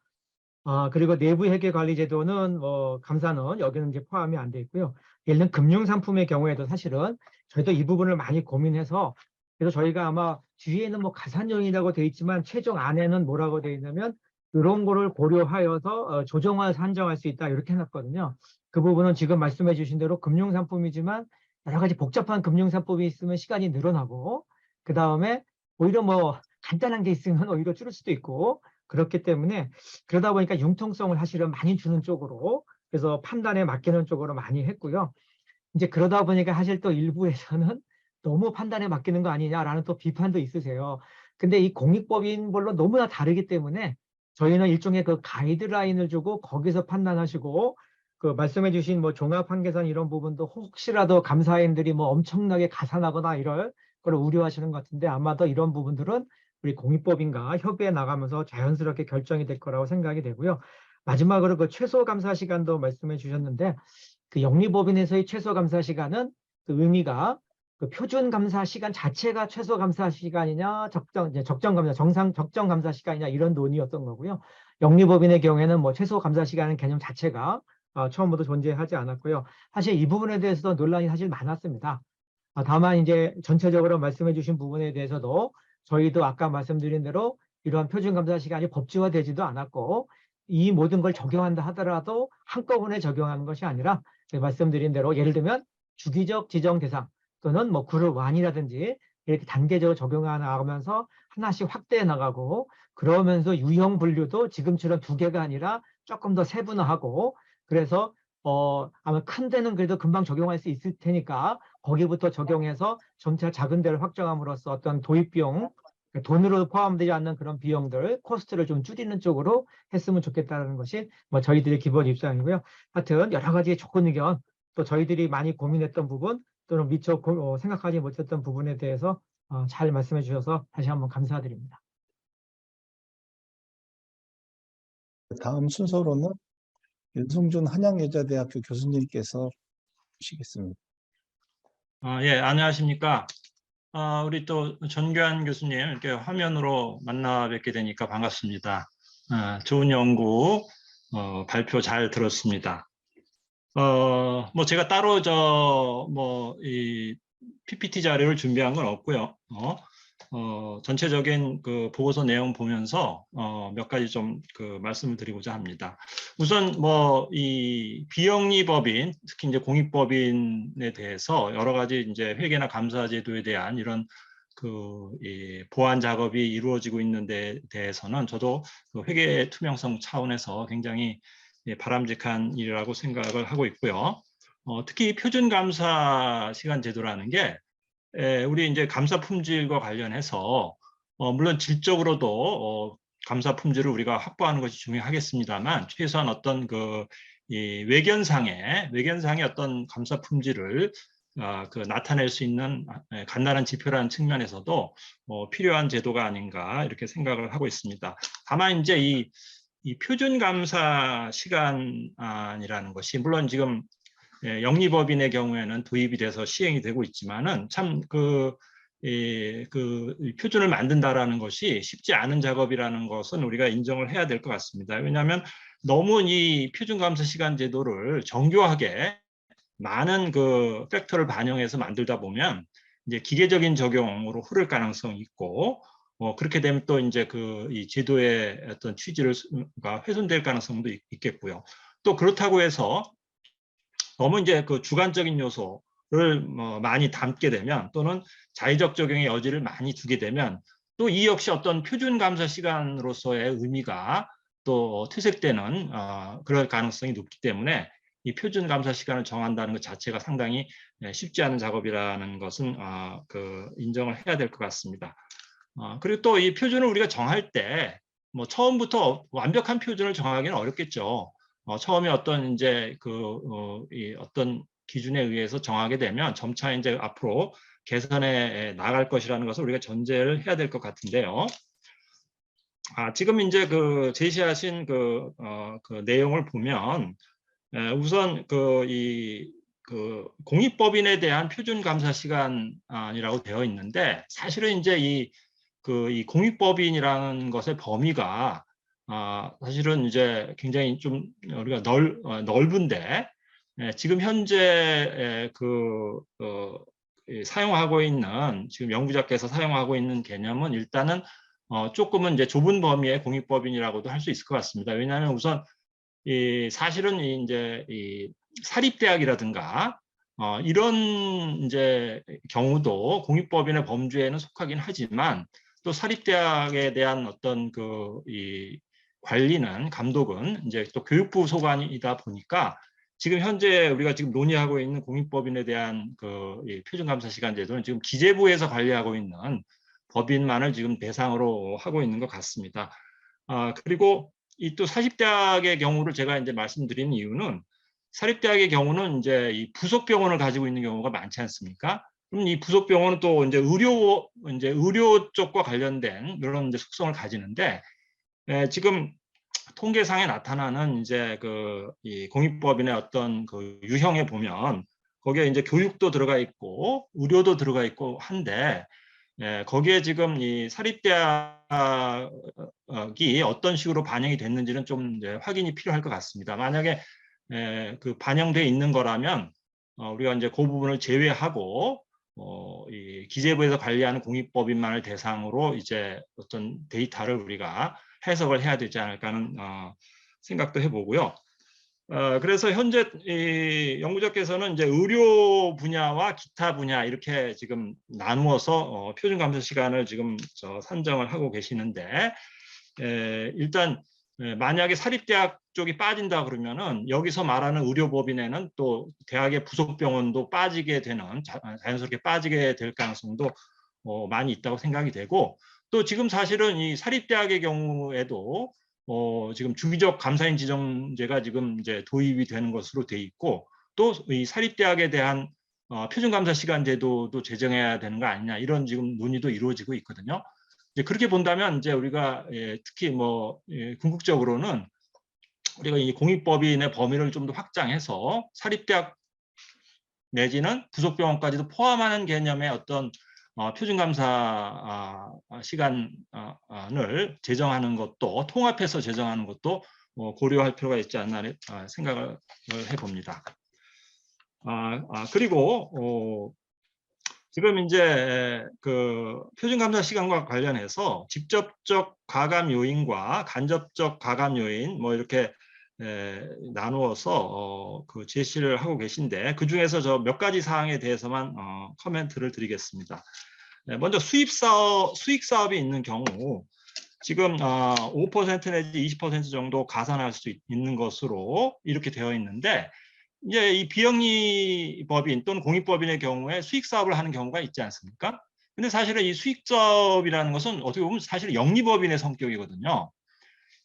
그리고 내부 회계관리제도는 감사는 여기는 이제 포함이 안 돼 있고요. 예를 들면 금융상품의 경우에도 사실은 저희도 이 부분을 많이 고민해서, 그래서 저희가 아마 뒤에는 뭐 가산용이라고 돼 있지만 최종 안에는 뭐라고 돼 있냐면 이런 거를 고려하여서 조정해서 한정할 수 있다 이렇게 해놨거든요. 그 부분은 지금 말씀해 주신 대로 금융상품이지만 여러 가지 복잡한 금융상품이 있으면 시간이 늘어나고, 그 다음에 오히려 뭐 간단한 게 있으면 오히려 줄일 수도 있고, 그렇기 때문에 그러다 보니까 융통성을 사실은 많이 주는 쪽으로, 그래서 판단에 맡기는 쪽으로 많이 했고요. 이제 그러다 보니까 사실 또 일부에서는 너무 판단에 맡기는 거 아니냐라는 또 비판도 있으세요. 근데 이 공익법인별로 너무나 다르기 때문에 저희는 일종의 그 가이드라인을 주고 거기서 판단하시고, 그 말씀해 주신 뭐 종합한계산 이런 부분도 혹시라도 감사인들이 뭐 엄청나게 가산하거나 이럴 걸 우려하시는 것 같은데, 아마도 이런 부분들은 우리 공익법인과 협의해 나가면서 자연스럽게 결정이 될 거라고 생각이 되고요. 마지막으로 그 최소 감사 시간도 말씀해 주셨는데, 그 영리법인에서의 최소 감사 시간은 그 의미가 그 표준 감사 시간 자체가 최소 감사 시간이냐, 적정 감사 시간이냐 이런 논의였던 거고요. 영리법인의 경우에는 뭐 최소 감사 시간은 개념 자체가 처음부터 존재하지 않았고요. 사실 이 부분에 대해서도 논란이 사실 많았습니다. 다만 이제 전체적으로 말씀해 주신 부분에 대해서도 저희도 아까 말씀드린 대로 이러한 표준 감사 시간이 법제화되지도 않았고, 이 모든 걸 적용한다 하더라도 한꺼번에 적용하는 것이 아니라 말씀드린 대로 예를 들면 주기적 지정 대상 또는 뭐 그룹 1이라든지 이렇게 단계적으로 적용해 나가면서 하나씩 확대해 나가고, 그러면서 유형 분류도 지금처럼 2개가 아니라 조금 더 세분화하고, 그래서 아마 큰 데는 그래도 금방 적용할 수 있을 테니까 거기부터 적용해서 점차 작은 데를 확정함으로써 어떤 도입 비용, 돈으로 포함되지 않는 그런 비용들, 코스트를 좀 줄이는 쪽으로 했으면 좋겠다는 것이 뭐 저희들의 기본 입장이고요. 하여튼 여러 가지 좋은 의견, 또 저희들이 많이 고민했던 부분, 또는 미처 생각하지 못했던 부분에 대해서 잘 말씀해 주셔서 다시 한번 감사드립니다. 다음 순서로는 윤승준 한양여자대학교 교수님께서 주시겠습니다. 예, 안녕하십니까. 우리 또 전교안 교수님 이렇게 화면으로 만나 뵙게 되니까 반갑습니다. 좋은 연구 발표 잘 들었습니다. 뭐 제가 따로 이 PPT 자료를 준비한 건 없고요. 전체적인 그 보고서 내용 보면서 몇 가지 좀 그 말씀을 드리고자 합니다. 우선 뭐 이 비영리 법인, 특히 이제 공익법인에 대해서 여러 가지 이제 회계나 감사 제도에 대한 이런 이 보완 작업이 이루어지고 있는 데 대해서는 저도 그 회계 투명성 차원에서 굉장히 바람직한 일이라고 생각을 하고 있고요. 특히 표준 감사 시간 제도라는 게 우리 이제 감사 품질과 관련해서 물론 질적으로도 감사 품질을 우리가 확보하는 것이 중요하겠습니다만, 최소한 어떤 이 외견상의 어떤 감사 품질을 나타낼 수 있는 간단한 지표라는 측면에서도 필요한 제도가 아닌가 이렇게 생각을 하고 있습니다. 다만 이제 이 표준 감사 시간이라는 것이 물론 지금 영리법인의 경우에는 도입이 돼서 시행이 되고 있지만은 참 표준을 만든다라는 것이 쉽지 않은 작업이라는 것은 우리가 인정을 해야 될 것 같습니다. 왜냐하면 너무 이 표준 감사 시간 제도를 정교하게 많은 그 팩터를 반영해서 만들다 보면 이제 기계적인 적용으로 흐를 가능성이 있고, 그렇게 되면 또 이제 이 제도의 어떤 취지가 훼손될 가능성도 있겠고요. 또 그렇다고 해서 너무 이제 그 주관적인 요소를 많이 담게 되면, 또는 자의적 적용의 여지를 많이 두게 되면 또 이 역시 어떤 표준 감사 시간으로서의 의미가 또 퇴색되는 그럴 가능성이 높기 때문에 이 표준 감사 시간을 정한다는 것 자체가 상당히 쉽지 않은 작업이라는 것은 인정을 해야 될 것 같습니다. 그리고 또 이 표준을 우리가 정할 때 뭐 처음부터 완벽한 표준을 정하기는 어렵겠죠. 처음에 어떤 이제 이 어떤 기준에 의해서 정하게 되면 점차 이제 앞으로 개선해 나갈 것이라는 것을 우리가 전제를 해야 될 것 같은데요. 지금 이제 제시하신 그 내용을 보면 우선 공익법인에 대한 표준 감사 시간이라고 되어 있는데 사실은 이제 이 공익법인이라는 것의 범위가 사실은 이제 굉장히 좀 우리가 넓은데 지금 현재 사용하고 있는 지금 영부자께서 사용하고 있는 개념은 일단은 조금은 이제 좁은 범위의 공익법인이라고도 할 수 있을 것 같습니다. 왜냐하면 우선 사실은 이제 사립대학이라든가 이런 이제 경우도 공익법인의 범주에는 속하긴 하지만 또 사립대학에 대한 어떤 이 관리는 감독은 이제 또 교육부 소관이다 보니까 지금 현재 우리가 지금 논의하고 있는 공익법인에 대한 이 표준감사시간제도는 지금 기재부에서 관리하고 있는 법인만을 지금 대상으로 하고 있는 것 같습니다. 그리고 이 또 사립대학의 경우를 제가 이제 말씀드린 이유는 사립대학의 경우는 이제 이 부속병원을 가지고 있는 경우가 많지 않습니까? 그럼 이 부속병원은 또 이제 의료 쪽과 관련된 이런 이제 속성을 가지는데 지금 통계상에 나타나는 이제 이 공익법인의 어떤 유형에 보면 거기에 이제 교육도 들어가 있고 의료도 들어가 있고 한데 거기에 지금 이 사립대학이 어떤 식으로 반영이 됐는지는 좀 이제 확인이 필요할 것 같습니다. 만약에 반영돼 있는 거라면 우리가 이제 그 부분을 제외하고 이 기재부에서 관리하는 공익법인만을 대상으로 이제 어떤 데이터를 우리가 해석을 해야 되지 않을까 하는 생각도 해보고요. 그래서 현재 이 연구자께서는 이제 의료 분야와 기타 분야 이렇게 지금 나누어서 표준 감사 시간을 지금 산정을 하고 계시는데 일단 만약에 사립대학 쪽이 빠진다 그러면은 여기서 말하는 의료법인에는 또 대학의 부속병원도 빠지게 되는 자연스럽게 빠지게 될 가능성도 많이 있다고 생각이 되고 또 지금 사실은 이 사립대학의 경우에도 지금 주기적 감사인 지정제가 지금 이제 도입이 되는 것으로 돼 있고 또 이 사립대학에 대한 표준감사 시간 제도도 제정해야 되는 거 아니냐 이런 지금 논의도 이루어지고 있거든요. 이제 그렇게 본다면 이제 우리가 특히 궁극적으로는 우리가 이 공익법인의 범위를 좀 더 확장해서 사립대학 내지는 부속병원까지도 포함하는 개념의 어떤 표준감사 시간을 제정하는 것도 통합해서 제정하는 것도 고려할 필요가 있지 않나 생각을 해봅니다. 그리고 지금 이제 표준감사 시간과 관련해서 직접적 가감 요인과 간접적 가감 요인 이렇게 나누어서 제시를 하고 계신데 그 중에서 저 몇 가지 사항에 대해서만 코멘트를 드리겠습니다. 먼저 수익 사업이 있는 경우 지금 5% 내지 20% 정도 가산할 수 있는 것으로 이렇게 되어 있는데 이제 이 비영리법인 또는 공익법인의 경우에 수익 사업을 하는 경우가 있지 않습니까? 근데 사실은 이 수익 사업이라는 것은 어떻게 보면 사실 영리법인의 성격이거든요.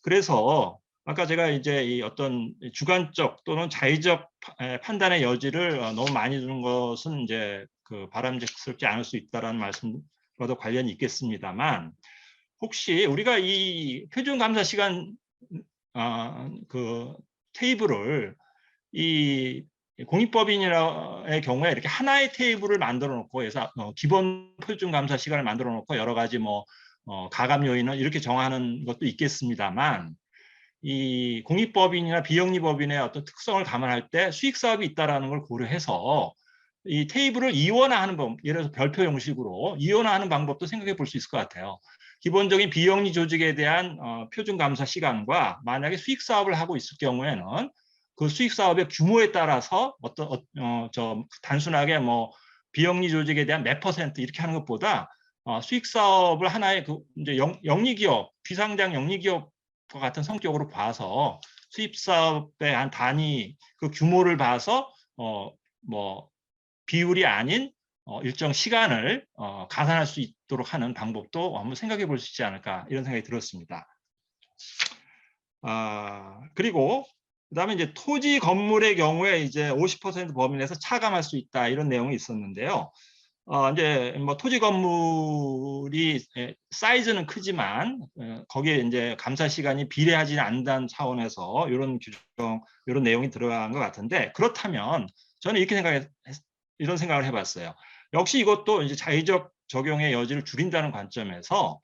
그래서 아까 제가 이제 이 어떤 주관적 또는 자의적 판단의 여지를 너무 많이 두는 것은 이제 바람직스럽지 않을 수 있다라는 말씀과도 관련이 있겠습니다만 혹시 우리가 이 표준 감사 시간 테이블을 이 공익법인의 경우에 이렇게 하나의 테이블을 만들어 놓고 해서 기본 표준 감사 시간을 만들어 놓고 여러 가지 가감 요인을 이렇게 정하는 것도 있겠습니다만 이 공익법인이나 비영리법인의 어떤 특성을 감안할 때 수익 사업이 있다라는 걸 고려해서 이 테이블을 이원화하는 법, 예를 들어서 별표 형식으로 이원화하는 방법도 생각해 볼 수 있을 것 같아요. 기본적인 비영리 조직에 대한 표준 감사 시간과 만약에 수익 사업을 하고 있을 경우에는 그 수익 사업의 규모에 따라서 단순하게 비영리 조직에 대한 몇 % 이렇게 하는 것보다 수익 사업을 하나의 이제 영리기업, 비상장 영리기업 같은 성격으로 봐서 수입 사업의 한 단위 그 규모를 봐서 비율이 아닌 일정 시간을 가산할 수 있도록 하는 방법도 한번 생각해 볼 수 있지 않을까 이런 생각이 들었습니다. 그리고 그다음에 이제 토지 건물의 경우에 이제 50% 범위 내에서 차감할 수 있다 이런 내용이 있었는데요. 이제 뭐 토지 건물이 사이즈는 크지만 거기에 이제 감사 시간이 비례하지 않는다는 차원에서 이런 규정, 이런 내용이 들어간 것 같은데, 그렇다면 저는 이런 생각을 해봤어요. 역시 이것도 이제 자의적 적용의 여지를 줄인다는 관점에서,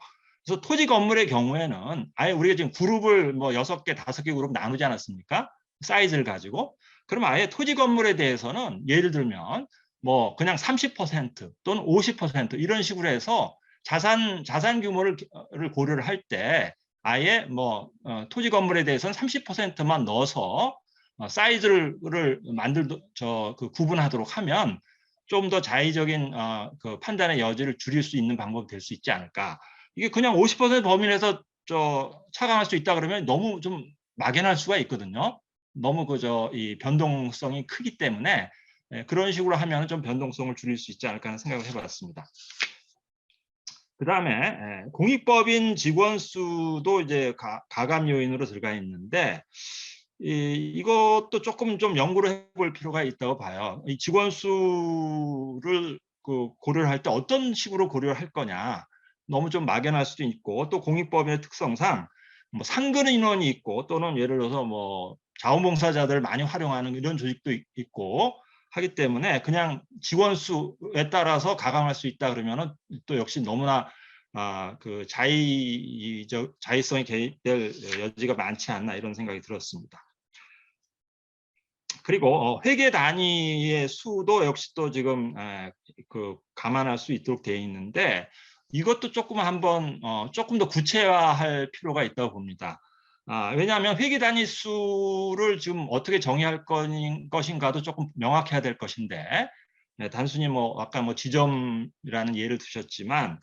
그래서 토지 건물의 경우에는 아예 우리가 지금 그룹을 뭐 6개, 5개 그룹 나누지 않았습니까? 사이즈를 가지고. 그러면 아예 토지 건물에 대해서는 예를 들면 뭐 그냥 30% 또는 50% 이런 식으로 해서 자산 규모를 고려를 할 때 아예 뭐 토지 건물에 대해서는 30%만 넣어서 사이즈를 그 구분하도록 하면 좀 더 자의적인 그 판단의 여지를 줄일 수 있는 방법이 될 수 있지 않을까. 이게 그냥 50% 범위 내에서 차감할 수 있다 그러면 너무 좀 막연할 수가 있거든요. 너무 이 변동성이 크기 때문에 그런 식으로 하면 좀 변동성을 줄일 수 있지 않을까 하는 생각을 해봤습니다. 그 다음에 공익법인 직원 수도 이제 가감 요인으로 들어가 있는데, 이것도 조금 좀 연구를 해볼 필요가 있다고 봐요. 이 직원 수를 고려를 할 때 어떤 식으로 고려를 할 거냐. 너무 좀 막연할 수도 있고, 또 공익법인의 특성상 뭐 상근 인원이 있고, 또는 예를 들어서 뭐 자원봉사자들을 많이 활용하는 이런 조직도 있고 하기 때문에 그냥 직원 수에 따라서 가감할 수 있다 그러면은 또 역시 너무나 그 자의성이 개입될 여지가 많지 않나 이런 생각이 들었습니다. 그리고 회계 단위의 수도 역시 또 지금 감안할 수 있도록 되어 있는데, 이것도 조금 한번 조금 더 구체화할 필요가 있다고 봅니다. 왜냐하면 회계 단위 수를 지금 어떻게 정의할 것인가도 조금 명확해야 될 것인데, 단순히 뭐 아까 뭐 지점이라는 예를 드셨지만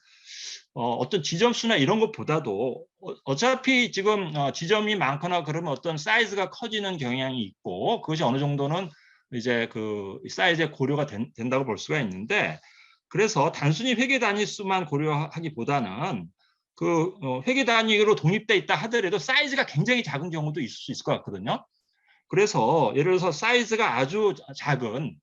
어떤 지점 수나 이런 것보다도 어차피 지금 지점이 많거나 그러면 어떤 사이즈가 커지는 경향이 있고, 그것이 어느 정도는 이제 그 사이즈에 고려가 된다고 볼 수가 있는데, 그래서 단순히 회계 단위 수만 고려하기보다는 그 회계 단위로 독립돼 있다 하더라도 사이즈가 굉장히 작은 경우도 있을 수 있을 것 같거든요. 그래서 예를 들어서 사이즈가 아주 작은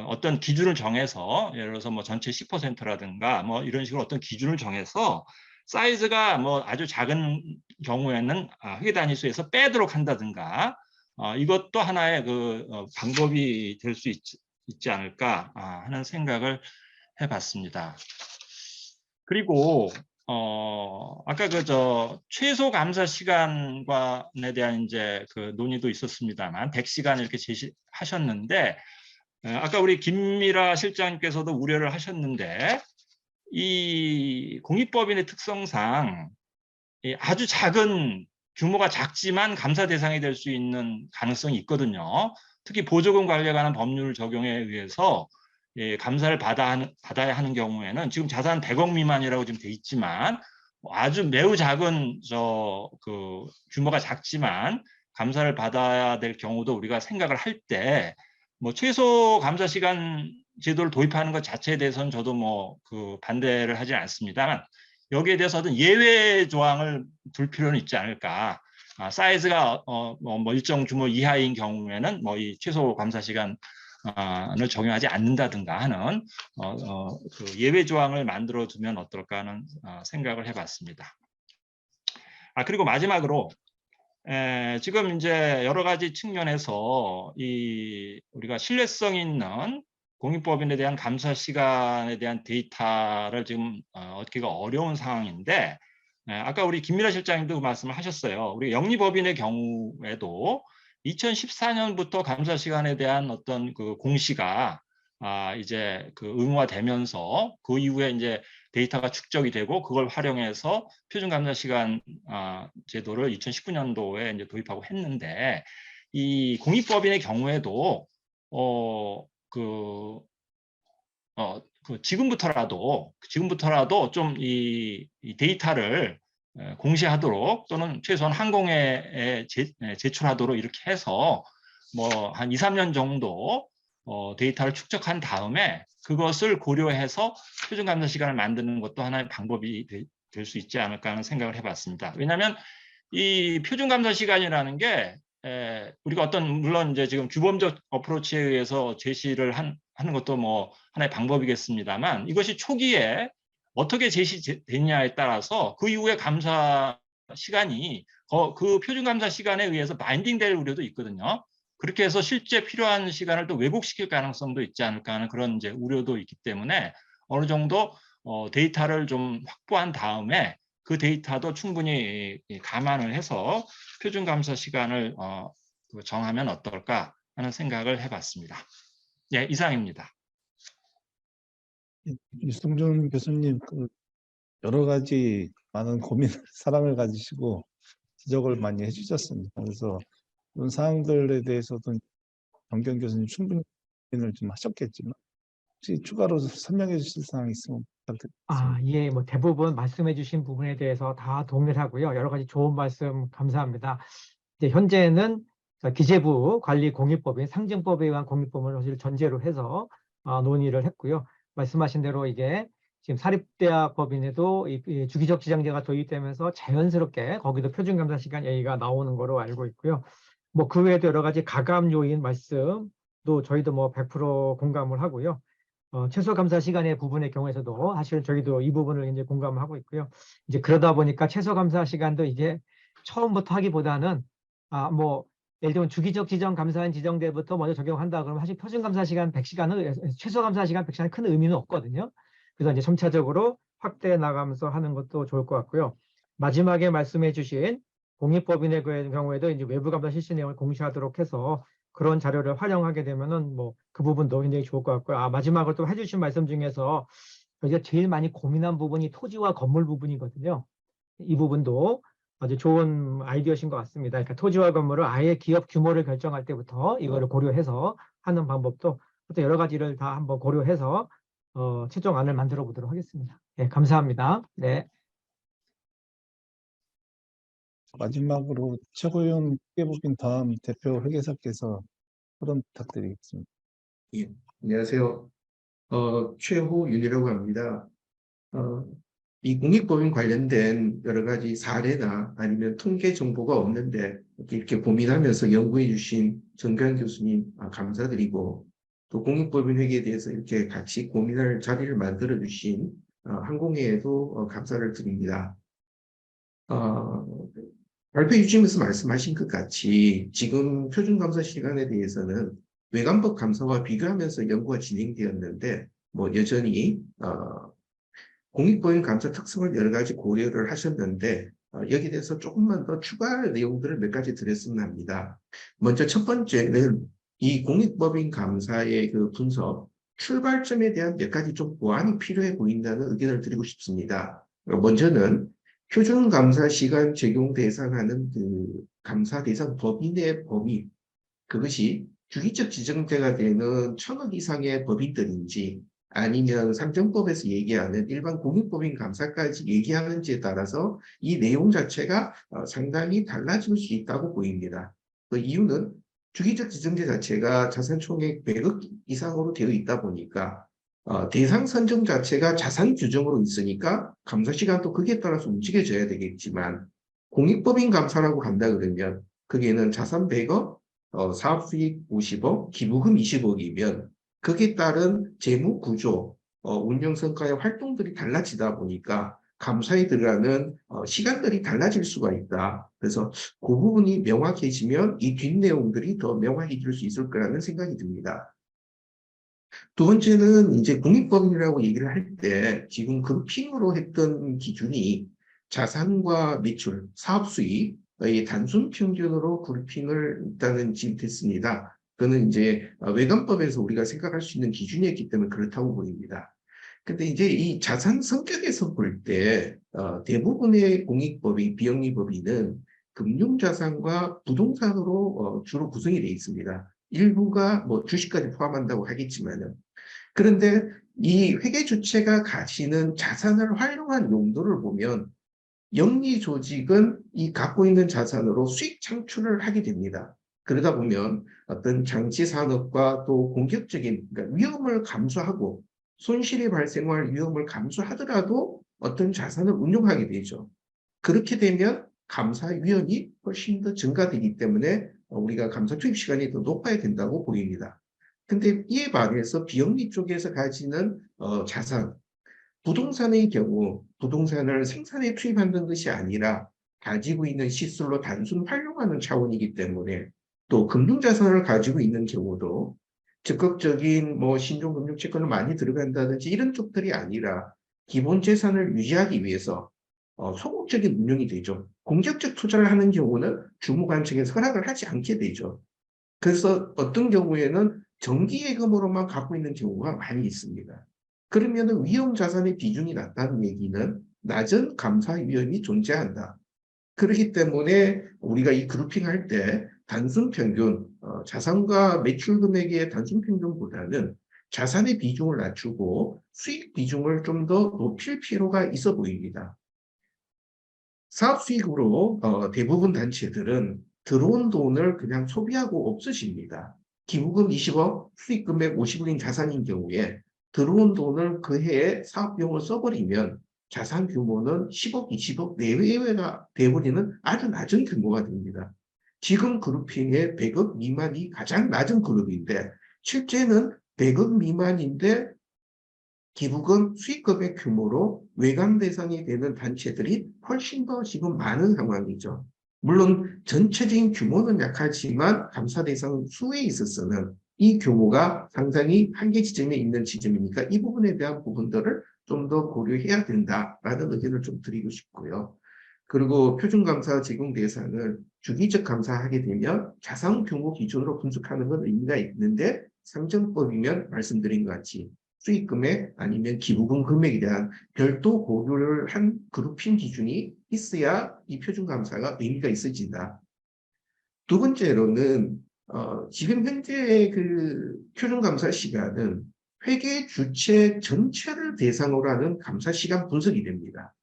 어떤 기준을 정해서, 예를 들어서 뭐 전체 10%라든가 뭐 이런 식으로 어떤 기준을 정해서 사이즈가 뭐 아주 작은 경우에는 회계 단위수에서 빼도록 한다든가, 이것도 하나의 방법이 될 수 있지 않을까 하는 생각을 해봤습니다. 그리고 아까 최소 감사 시간에 대한 이제 그 논의도 있었습니다만 100시간 이렇게 제시하셨는데, 아까 우리 김미라 실장님께서도 우려를 하셨는데, 이 공익법인의 특성상 아주 작은 규모가 작지만 감사 대상이 될 수 있는 가능성이 있거든요. 특히 보조금 관리에 관한 법률 적용에 의해서 감사를 받아야 하는 경우에는 지금 자산 100억 미만이라고 지금 돼 있지만 아주 매우 작은 규모가 작지만 감사를 받아야 될 경우도 우리가 생각을 할 때 뭐 최소 감사 시간 제도를 도입하는 것 자체에 대해서는 저도 뭐 반대를 하지 않습니다만, 여기에 대해서 어떤 예외 조항을 둘 필요는 있지 않을까. 사이즈가 뭐 일정 규모 이하인 경우에는 뭐 이 최소 감사 시간을 적용하지 않는다든가 하는 그 예외 조항을 만들어 두면 어떨까 하는 생각을 해봤습니다. 그리고 마지막으로 지금 이제 여러 가지 측면에서 우리가 신뢰성 있는 공익법인에 대한 감사 시간에 대한 데이터를 지금 얻기가 어려운 상황인데, 아까 우리 김미라 실장님도 말씀을 하셨어요. 우리 영리법인의 경우에도 2014년부터 감사 시간에 대한 어떤 그 공시가 이제 의무화되면서 그 이후에 이제 데이터가 축적이 되고 그걸 활용해서 표준 감사 시간 제도를 2019년도에 이제 도입하고 했는데, 이 공익법인의 경우에도 지금부터라도 좀 이 데이터를 공시하도록, 또는 최소한 항공에 제출하도록 이렇게 해서 뭐 한 2, 3년 정도 데이터를 축적한 다음에 그것을 고려해서 표준 감사 시간을 만드는 것도 하나의 방법이 될 수 있지 않을까 하는 생각을 해봤습니다. 왜냐하면 이 표준 감사 시간이라는 게 우리가 어떤 물론 이제 지금 규범적 어프로치에 의해서 제시를 하는 것도 뭐 하나의 방법이겠습니다만 이것이 초기에 어떻게 제시되느냐에 따라서 그 이후에 감사 시간이 그 표준 감사 시간에 의해서 바인딩될 우려도 있거든요. 그렇게 해서 실제 필요한 시간을 또 왜곡시킬 가능성도 있지 않을까 하는 그런 이제 우려도 있기 때문에 어느 정도 데이터를 좀 확보한 다음에 그 데이터도 충분히 감안을 해서 표준 감사 시간을 정하면 어떨까 하는 생각을 해봤습니다. 예, 이상입니다. 유승준 교수님, 여러 가지 많은 고민을, 사랑을 가지시고 지적을 많이 해주셨습니다. 그래서 이런 사항들에 대해서도 정경 교수님 충분히 고민을 좀 하셨겠지만 혹시 추가로 설명해 주실 사항이 있으면 부탁드리겠습니다. 예, 뭐 대부분 말씀해 주신 부분에 대해서 다 동의를 하고요. 여러 가지 좋은 말씀 감사합니다. 이제 현재는 기재부 관리 공익법인 상증법에 의한 공익법을 사실 전제로 해서 논의를 했고요. 말씀하신 대로 이게 지금 사립대학 법인에도 이 주기적 지정제가 도입되면서 자연스럽게 거기도 표준감사 시간 얘기가 나오는 거로 알고 있고요. 뭐 그 외에도 여러 가지 가감 요인 말씀도 저희도 뭐 100% 공감을 하고요. 최소 감사 시간의 부분의 경우에서도 사실 저희도 이 부분을 이제 공감하고 있고요. 이제 그러다 보니까 최소 감사 시간도 이제 처음부터 하기보다는 뭐 예를 들면 주기적 지정 감사인 지정대부터 먼저 적용한다 그러면 사실 표준 감사 시간 100시간은 최소 감사 시간 100시간은 큰 의미는 없거든요. 그래서 이제 점차적으로 확대해 나가면서 하는 것도 좋을 것 같고요. 마지막에 말씀해 주신 공익법인의 경우에도 이제 외부 감사 실시 내용을 공시하도록 해서 그런 자료를 활용하게 되면은 뭐 그 부분도 굉장히 좋을 것 같고요. 마지막으로 또 해주신 말씀 중에서 저희가 제일 많이 고민한 부분이 토지와 건물 부분이거든요. 이 부분도 아주 좋은 아이디어신 것 같습니다. 그러니까 토지와 건물을 아예 기업 규모를 결정할 때부터 이거를 고려해서 하는 방법도 또 여러 가지를 다 한번 고려해서 최종안을 만들어 보도록 하겠습니다. 네, 감사합니다. 네. 마지막으로 최고위원 회계법인 다음 대표 회계사께서 토론 부탁드리겠습니다. 예, 안녕하세요. 최호윤이라고 합니다. 이 공익법인 관련된 여러 가지 사례나 아니면 통계 정보가 없는데 이렇게 고민하면서 연구해 주신 정교한 교수님 감사드리고 또 공익법인 회계에 대해서 이렇게 같이 고민할 자리를 만들어 주신 항공회에도 감사를 드립니다. 발표 유치면서 말씀하신 것 같이 지금 표준감사 시간에 대해서는 외관법 감사와 비교하면서 연구가 진행되었는데 뭐 여전히 공익법인 감사 특성을 여러 가지 고려를 하셨는데 여기에 대해서 조금만 더 추가 내용들을 몇 가지 드렸으면 합니다. 먼저 첫 번째는 이 공익법인 감사의 그 분석 출발점에 대한 몇 가지 좀 보완이 필요해 보인다는 의견을 드리고 싶습니다. 먼저는 표준 감사 시간 적용 대상하는 그 감사 대상 법인의 범위, 그것이 주기적 지정제가 되는 1000억 이상의 법인들인지 아니면 상정법에서 얘기하는 일반 공익법인 감사까지 얘기하는지에 따라서 이 내용 자체가 상당히 달라질 수 있다고 보입니다. 그 이유는 주기적 지정제 자체가 자산 총액 100억 이상으로 되어 있다 보니까 대상 선정 자체가 자산 규정으로 있으니까 감사 시간도 거기에 따라서 움직여져야 되겠지만 공익법인 감사라고 한다 그러면 거기에는 자산 100억, 사업 수익 50억, 기부금 20억이면 거기에 따른 재무 구조, 운영 성과의 활동들이 달라지다 보니까 감사에 들어가는 시간들이 달라질 수가 있다. 그래서 그 부분이 명확해지면 이 뒷내용들이 더 명확해질 수 있을 거라는 생각이 듭니다. 두 번째는 이제 공익법인이라고 얘기를 할 때 지금 그룹핑으로 했던 기준이 자산과 매출, 사업 수익의 단순 평균으로 그룹핑을 일단은 지금 됐습니다. 그거는 이제 외관법에서 우리가 생각할 수 있는 기준이었기 때문에 그렇다고 보입니다. 근데 이제 이 자산 성격에서 볼 때 대부분의 공익법인, 비영리법인은 금융자산과 부동산으로 주로 구성이 되어 있습니다. 일부가 뭐 주식까지 포함한다고 하겠지만은 그런데 이 회계 주체가 가지는 자산을 활용한 용도를 보면 영리 조직은 이 갖고 있는 자산으로 수익 창출을 하게 됩니다. 그러다 보면 어떤 장치 산업과 또 공격적인 그러니까 위험을 감수하고 손실이 발생할 위험을 감수하더라도 어떤 자산을 운용하게 되죠. 그렇게 되면 감사위원이 훨씬 더 증가되기 때문에 우리가 감사 투입 시간이 더 높아야 된다고 보입니다. 근데 이에 반해서 비영리 쪽에서 가지는 자산, 부동산의 경우 부동산을 생산에 투입하는 것이 아니라 가지고 있는 시설로 단순 활용하는 차원이기 때문에 또 금융자산을 가지고 있는 경우도 적극적인 뭐 신종금융채권을 많이 들어간다든지 이런 쪽들이 아니라 기본 재산을 유지하기 위해서 소극적인 운용이 되죠. 공격적 투자를 하는 경우는 주무관청에서 허락을 하지 않게 되죠. 그래서 어떤 경우에는 정기예금으로만 갖고 있는 경우가 많이 있습니다. 그러면 위험자산의 비중이 낮다는 얘기는 낮은 감사 위험이 존재한다. 그렇기 때문에 우리가 이 그룹핑할 때 단순 평균, 자산과 매출 금액의 단순 평균보다는 자산의 비중을 낮추고 수익 비중을 좀 더 높일 필요가 있어 보입니다. 사업 수익으로 대부분 단체들은 들어온 돈을 그냥 소비하고 없으십니다. 기부금 20억, 수익 금액 50억인 자산인 경우에 들어온 돈을 그 해에 사업 비용을 써버리면 자산 규모는 10억, 20억 내외가 되어버리는 아주 낮은 규모가 됩니다. 지금 그룹핑의 100억 미만이 가장 낮은 그룹인데 실제는 100억 미만인데 기부금 수익금의 규모로 외감 대상이 되는 단체들이 훨씬 더 지금 많은 상황이죠. 물론 전체적인 규모는 약하지만 감사 대상 수에 있어서는 이 규모가 상당히 한계 지점에 있는 지점이니까 이 부분에 대한 부분들을 좀 더 고려해야 된다라는 의견을 좀 드리고 싶고요. 그리고 표준감사 제공 대상을 주기적 감사하게 되면 자산 규모 기준으로 분석하는 건 의미가 있는데 상정법이면 말씀드린 것 같이 수익 금액 아니면 기부금 금액에 대한 별도 고려를 한 그룹핑 기준이 있어야 이 표준감사가 의미가 있어진다. 두 번째로는 지금 현재의 그 표준감사 시간은 회계 주체 전체를 대상으로 하는 감사 시간 분석이 됩니다.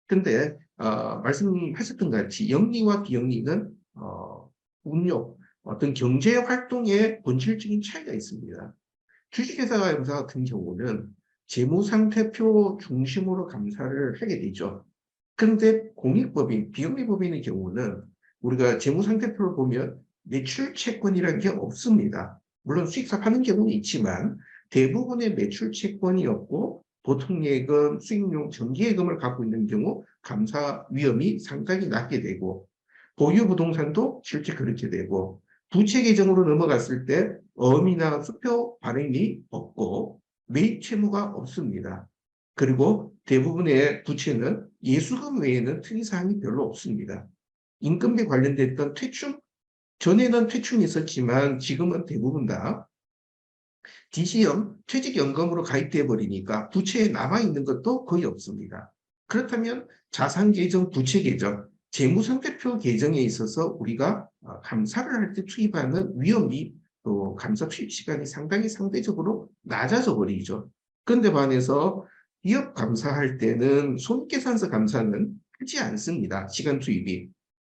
근데 말씀하셨던 것 같이 영리와 비영리는 운용, 어떤 경제 활동의 본질적인 차이가 있습니다. 주식회사 감사 같은 경우는 재무상태표 중심으로 감사를 하게 되죠. 그런데 공익법인, 비영리법인의 경우는 우리가 재무상태표를 보면 매출 채권이라는 게 없습니다. 물론 수익사 파는 경우는 있지만 대부분의 매출 채권이 없고 보통예금, 수익용 정기예금을 갖고 있는 경우 감사 위험이 상당히 낮게 되고 보유 부동산도 실제 그렇게 되고 부채 계정으로 넘어갔을 때 어음이나 수표 발행이 없고 매입 채무가 없습니다. 그리고 대부분의 부채는 예수금 외에는 특이사항이 별로 없습니다. 인건비 관련됐던 퇴출, 전에는 퇴출이 있었지만 지금은 대부분 다 DC형 퇴직연금으로 가입돼 버리니까 부채에 남아있는 것도 거의 없습니다. 그렇다면 자산계정, 부채계정, 재무상태표 계정에 있어서 우리가 감사를 할 때 투입하는 위험이 또 감사 투입 시간이 상당히 상대적으로 낮아져 버리죠. 그런데 반해서 기업 감사할 때는 손익계산서 감사는 하지 않습니다. 시간 투입이.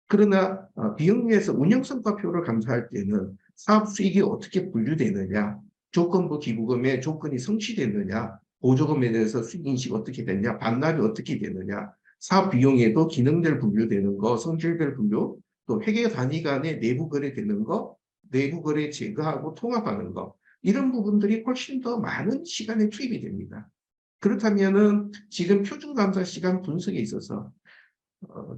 그러나 비영리에서 운영성과표를 감사할 때는 사업 수익이 어떻게 분류되느냐, 조건부 기부금의 조건이 성취됐느냐, 보조금에 대해서 수익 인식 어떻게 됐냐, 반납이 어떻게 되느냐, 사업 비용에도 기능별 분류되는 거, 성질별 분류, 또 회계 단위 간의 내부 거래되는 거, 내부 거래 제거하고 통합하는 거, 이런 부분들이 훨씬 더 많은 시간에 투입이 됩니다. 그렇다면은 지금 표준감사 시간 분석에 있어서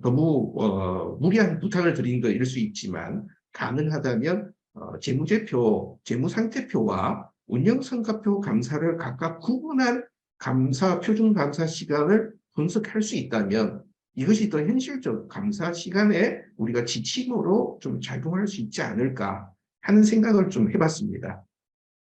너무 무리한 부탁을 드린 거일 수 있지만 가능하다면 재무제표, 재무상태표와 운영성과표 감사를 각각 구분한 감사, 표준감사 시간을 분석할 수 있다면 이것이 더 현실적 감사 시간에 우리가 지침으로 좀 작용할 수 있지 않을까 하는 생각을 좀 해봤습니다.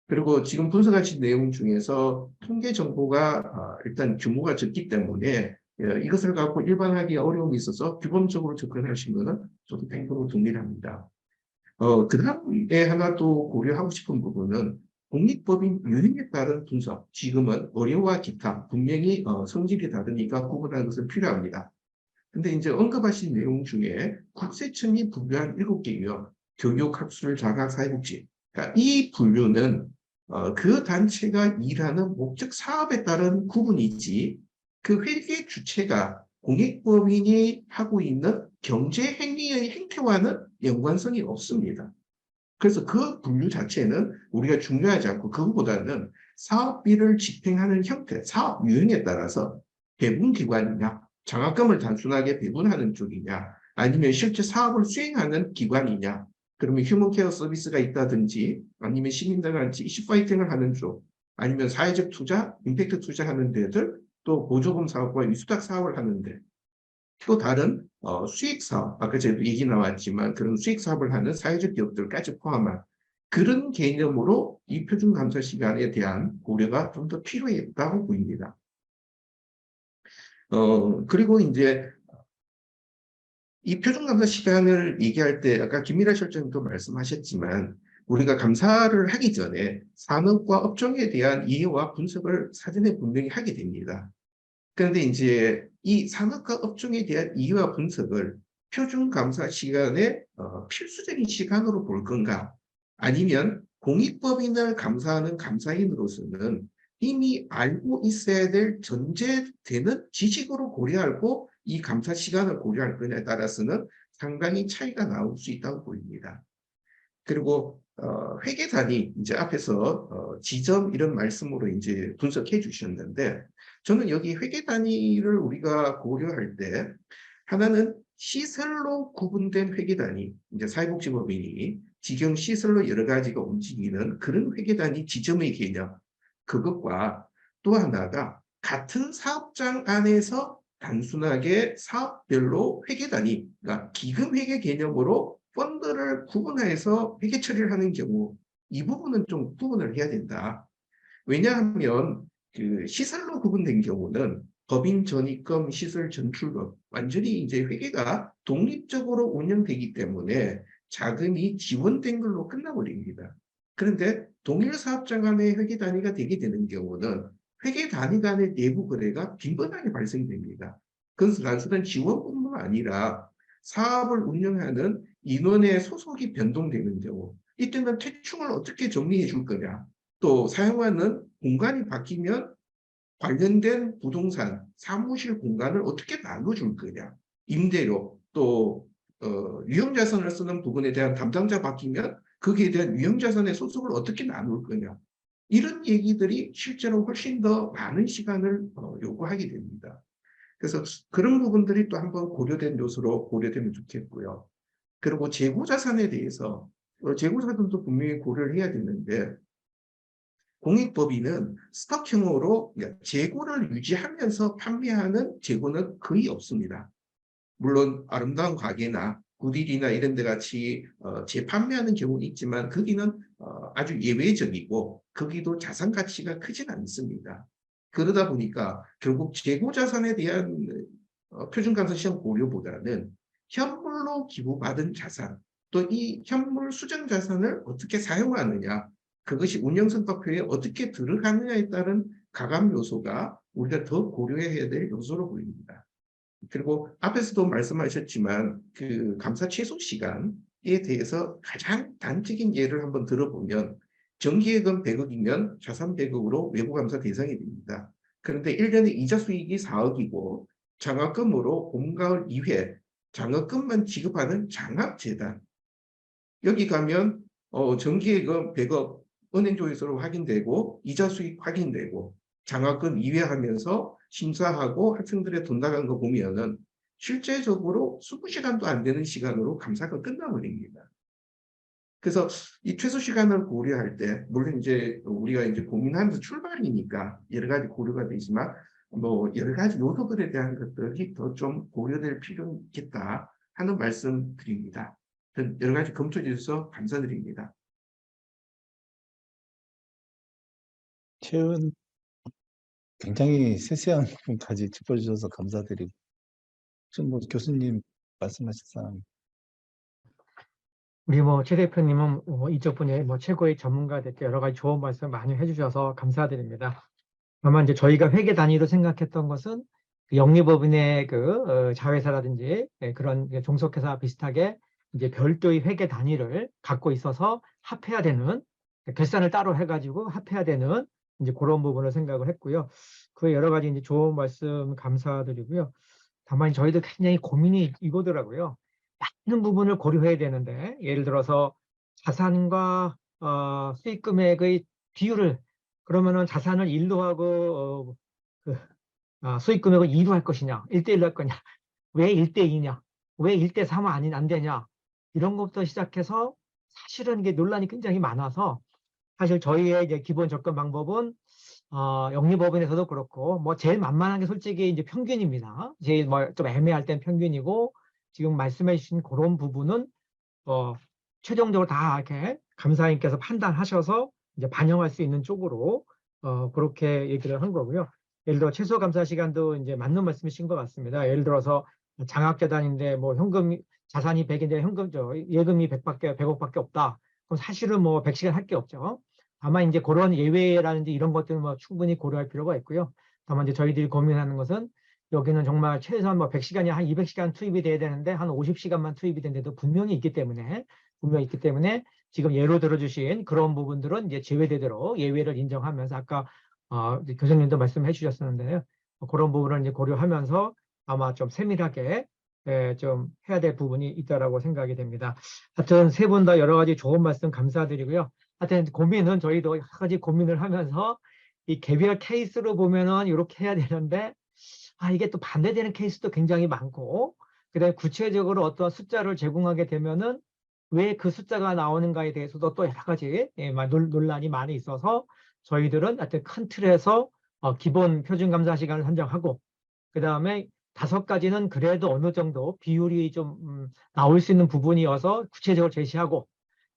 그리고 지금 분석하신 내용 중에서 통계 정보가 일단 규모가 적기 때문에 이것을 갖고 일반하기 어려움이 있어서 규범적으로 접근하신 것은 저도 100% 동의합니다. 그 다음에 하나 또 고려하고 싶은 부분은 공익법인 유형에 따른 분석, 지금은 의료와 기타, 분명히 성질이 다르니까 구분하는 것은 필요합니다. 근데 이제 언급하신 내용 중에 국세청이 분류한 7개 유형, 교육, 학술, 자각, 사회복지. 그러니까 이 분류는 그 단체가 일하는 목적 사업에 따른 구분이지 그 회계 주체가 공익법인이 하고 있는 경제 행위의 행태와는 연관성이 없습니다. 그래서 그 분류 자체는 우리가 중요하지 않고 그것보다는 사업비를 집행하는 형태, 사업 유형에 따라서 배분기관이냐, 장학금을 단순하게 배분하는 쪽이냐, 아니면 실제 사업을 수행하는 기관이냐, 그러면 휴먼케어 서비스가 있다든지 아니면 시민들과 같이 이슈 파이팅을 하는 쪽, 아니면 사회적 투자, 임팩트 투자하는 데들, 또 보조금 사업과 위수탁 사업을 하는데 또 다른 수익 사업, 아까 제도 얘기 나왔지만 그런 수익 사업을 하는 사회적 기업들까지 포함한 그런 개념으로 이 표준 감사 시간에 대한 고려가 좀 더 필요했다고 보입니다. 그리고 이제 이 표준 감사 시간을 얘기할 때 아까 김미라 실장님도 말씀하셨지만 우리가 감사를 하기 전에 산업과 업종에 대한 이해와 분석을 사전에 분명히 하게 됩니다. 그런데 이제 이 산업과 업종에 대한 이해와 분석을 표준 감사 시간에 필수적인 시간으로 볼 건가? 아니면 공익법인을 감사하는 감사인으로서는 이미 알고 있어야 될 전제되는 지식으로 고려하고 이 감사 시간을 고려할 거냐에 따라서는 상당히 차이가 나올 수 있다고 보입니다. 그리고 회계 단위 이제 앞에서 지점 이런 말씀으로 이제 분석해 주셨는데 저는 여기 회계 단위를 우리가 고려할 때 하나는 시설로 구분된 회계 단위, 이제 사회복지법인이 직영 시설로 여러 가지가 움직이는 그런 회계 단위 지점의 개념, 그것과 또 하나가 같은 사업장 안에서 단순하게 사업별로 회계 단위, 그러니까 기금 회계 개념으로 펀드를 구분해서 회계 처리를 하는 경우 이 부분은 좀 구분을 해야 된다. 왜냐하면 그 시설로 구분된 경우는 법인 전입금, 시설 전출금 완전히 이제 회계가 독립적으로 운영되기 때문에 자금이 지원된 걸로 끝나버립니다. 그런데 동일 사업장 간의 회계 단위가 되게 되는 경우는 회계 단위 간의 내부 거래가 빈번하게 발생됩니다. 그것은 단순한 지원뿐만 아니라 사업을 운영하는 인원의 소속이 변동되는 경우 이때는 퇴충을 어떻게 정리해 줄 거냐, 또 사용하는 공간이 바뀌면 관련된 부동산, 사무실 공간을 어떻게 나눠줄 거냐, 임대료, 또 유형자산을 쓰는 부분에 대한 담당자 바뀌면 거기에 대한 유형자산의 소속을 어떻게 나눌 거냐, 이런 얘기들이 실제로 훨씬 더 많은 시간을 요구하게 됩니다. 그래서 그런 부분들이 또 한번 고려된 요소로 고려되면 좋겠고요. 그리고 재고자산에 대해서 재고자산도 분명히 고려를 해야 되는데 공익법인은 스톡형으로 재고를 유지하면서 판매하는 재고는 거의 없습니다. 물론 아름다운 가게나 굿일이나 이런 데 같이 재판매하는 경우는 있지만 거기는 아주 예외적이고 거기도 자산 가치가 크진 않습니다. 그러다 보니까 결국 재고자산에 대한 표준감사 시험 고려보다는 현물로 기부받은 자산, 또 이 현물 수정 자산을 어떻게 사용하느냐, 그것이 운영성과표에 어떻게 들어가느냐에 따른 가감 요소가 우리가 더 고려해야 될 요소로 보입니다. 그리고 앞에서도 말씀하셨지만 그 감사 최소 시간에 대해서 가장 단적인 예를 한번 들어보면 정기예금 100억이면 자산 100억으로 외부 감사 대상이 됩니다. 그런데 1년에 이자 수익이 4억이고 장학금으로 봄, 가을 2회 장학금만 지급하는 장학재단, 여기 가면 정기예금 100억 은행조회수로 확인되고 이자 수익 확인되고 장학금 2회 하면서 심사하고 학생들의 돈 나간 거 보면은 실제적으로 20시간도 안 되는 시간으로 감사가 끝나버립니다. 그래서 이 최소 시간을 고려할 때 물론 이제 우리가 이제 고민하면서 출발이니까 여러 가지 고려가 되지만 뭐 여러 가지 요소들에 대한 것들이 더 좀 고려될 필요가 있겠다 하는 말씀 드립니다. 여러 가지 검토해 주셔서 감사드립니다. 최은 굉장히 세세한 부분까지 짚어주셔서 감사드리고, 지금 뭐 교수님 말씀하실 사람. 우리 최 대표님은 이쪽 분야의 최고의 전문가들께 여러 가지 좋은 말씀 많이 해주셔서 감사드립니다. 다만 이제 저희가 회계 단위로 생각했던 것은 영리법인의 자회사라든지 그런 종속회사 비슷하게 이제 별도의 회계 단위를 갖고 있어서 합해야 되는, 결산을 따로 해가지고 합해야 되는 이제 그런 부분을 생각을 했고요. 그 여러 가지 이제 좋은 말씀 감사드리고요. 다만 저희도 굉장히 고민이 이거더라고요. 많은 부분을 고려해야 되는데 예를 들어서 자산과 수익 금액의 비율을 그러면은 자산을 1로 하고 수익 금액을 2로 할 것이냐, 1대1로 할 거냐, 왜 1대2냐, 왜 1대3은 안 되냐 이런 것부터 시작해서 사실은 이게 논란이 굉장히 많아서 사실 저희의 이제 기본 접근 방법은 영리법인에서도 그렇고 뭐 제일 만만한 게 솔직히 이제 평균입니다. 제일 뭐 좀 애매할 땐 평균이고 지금 말씀해 주신 그런 부분은 최종적으로 다 이렇게 감사인께서 판단하셔서 이제 반영할 수 있는 쪽으로 그렇게 얘기를 한 거고요. 예를 들어 최소 감사 시간도 이제 맞는 말씀이신 것 같습니다. 예를 들어서 장학재단인데 뭐 현금 자산이 100인데 예금이 100억밖에 없다. 그럼 사실은 뭐 100시간 할 게 없죠. 다만 이제 그런 예외라든지 이런 것들은 뭐 충분히 고려할 필요가 있고요. 다만 이제 저희들이 고민하는 것은 여기는 정말 최소한 뭐 100시간이 한 200시간 투입이 돼야 되는데 한 50시간만 투입이 된 데도 분명히 있기 때문에 지금 예로 들어주신 그런 부분들은 이제 제외되도록 예외를 인정하면서 아까 교수님도 말씀해 주셨었는데요. 그런 부분을 이제 고려하면서 아마 좀 세밀하게 좀 해야 될 부분이 있다라고 생각이 됩니다. 하여튼 세 분 다 여러 가지 좋은 말씀 감사드리고요. 하여튼 고민은 저희도 여러 가지 고민을 하면서 이 개별 케이스로 보면은 이렇게 해야 되는데 이게 또 반대되는 케이스도 굉장히 많고 그다음에 구체적으로 어떤 숫자를 제공하게 되면은 왜 그 숫자가 나오는가에 대해서도 또 여러 가지 논란이 많이 있어서 저희들은 하여튼 큰 틀에서 기본 표준 감사 시간을 선정하고 그다음에 5가지는 그래도 어느 정도 비율이 좀 나올 수 있는 부분이어서 구체적으로 제시하고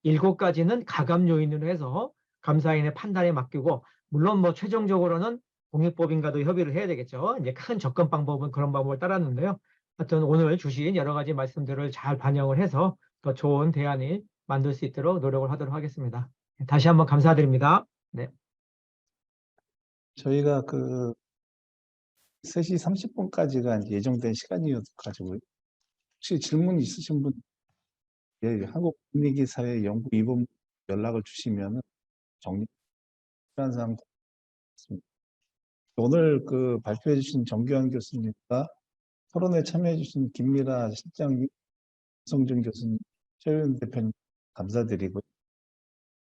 7가지는 가감 요인으로 해서 감사인의 판단에 맡기고 물론 뭐 최종적으로는 공익법인과도 협의를 해야 되겠죠. 이제 큰 접근 방법은 그런 방법을 따랐는데요. 하여튼 오늘 주신 여러 가지 말씀들을 잘 반영을 해서 더 좋은 대안이 만들 수 있도록 노력을 하도록 하겠습니다. 다시 한번 감사드립니다. 네. 저희가 그 3시 30분까지가 예정된 시간이어가지고 혹시 질문 있으신 분 한국분위기사회 연구 2본 연락을 주시면 정리한 사항 있습니다. 오늘 그 발표해 주신 정규환 교수님과 토론에 참여해 주신 김미라 실장님, 성준 교수님, 최윤 대표님 감사드리고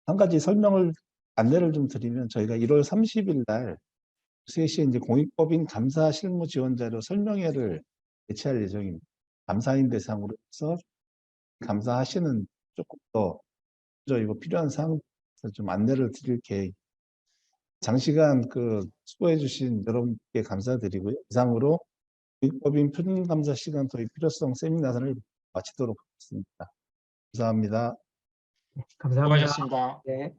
한 가지 안내를 좀 드리면 저희가 1월 30일 날 3시에 이제 공익법인 감사 실무 지원 자료 설명회를 개최할 예정입니다. 감사인 대상으로 해서 감사하시는 조금 더 이거 필요한 사항에서 좀 안내를 드릴 계획. 장시간 수고해 주신 여러분께 감사드리고요. 이상으로 공익법인 표준 감사 시간 도입 필요성 세미나를 마치도록 하겠습니다. 감사합니다. 감사합니다. 수고하셨습니다. 네.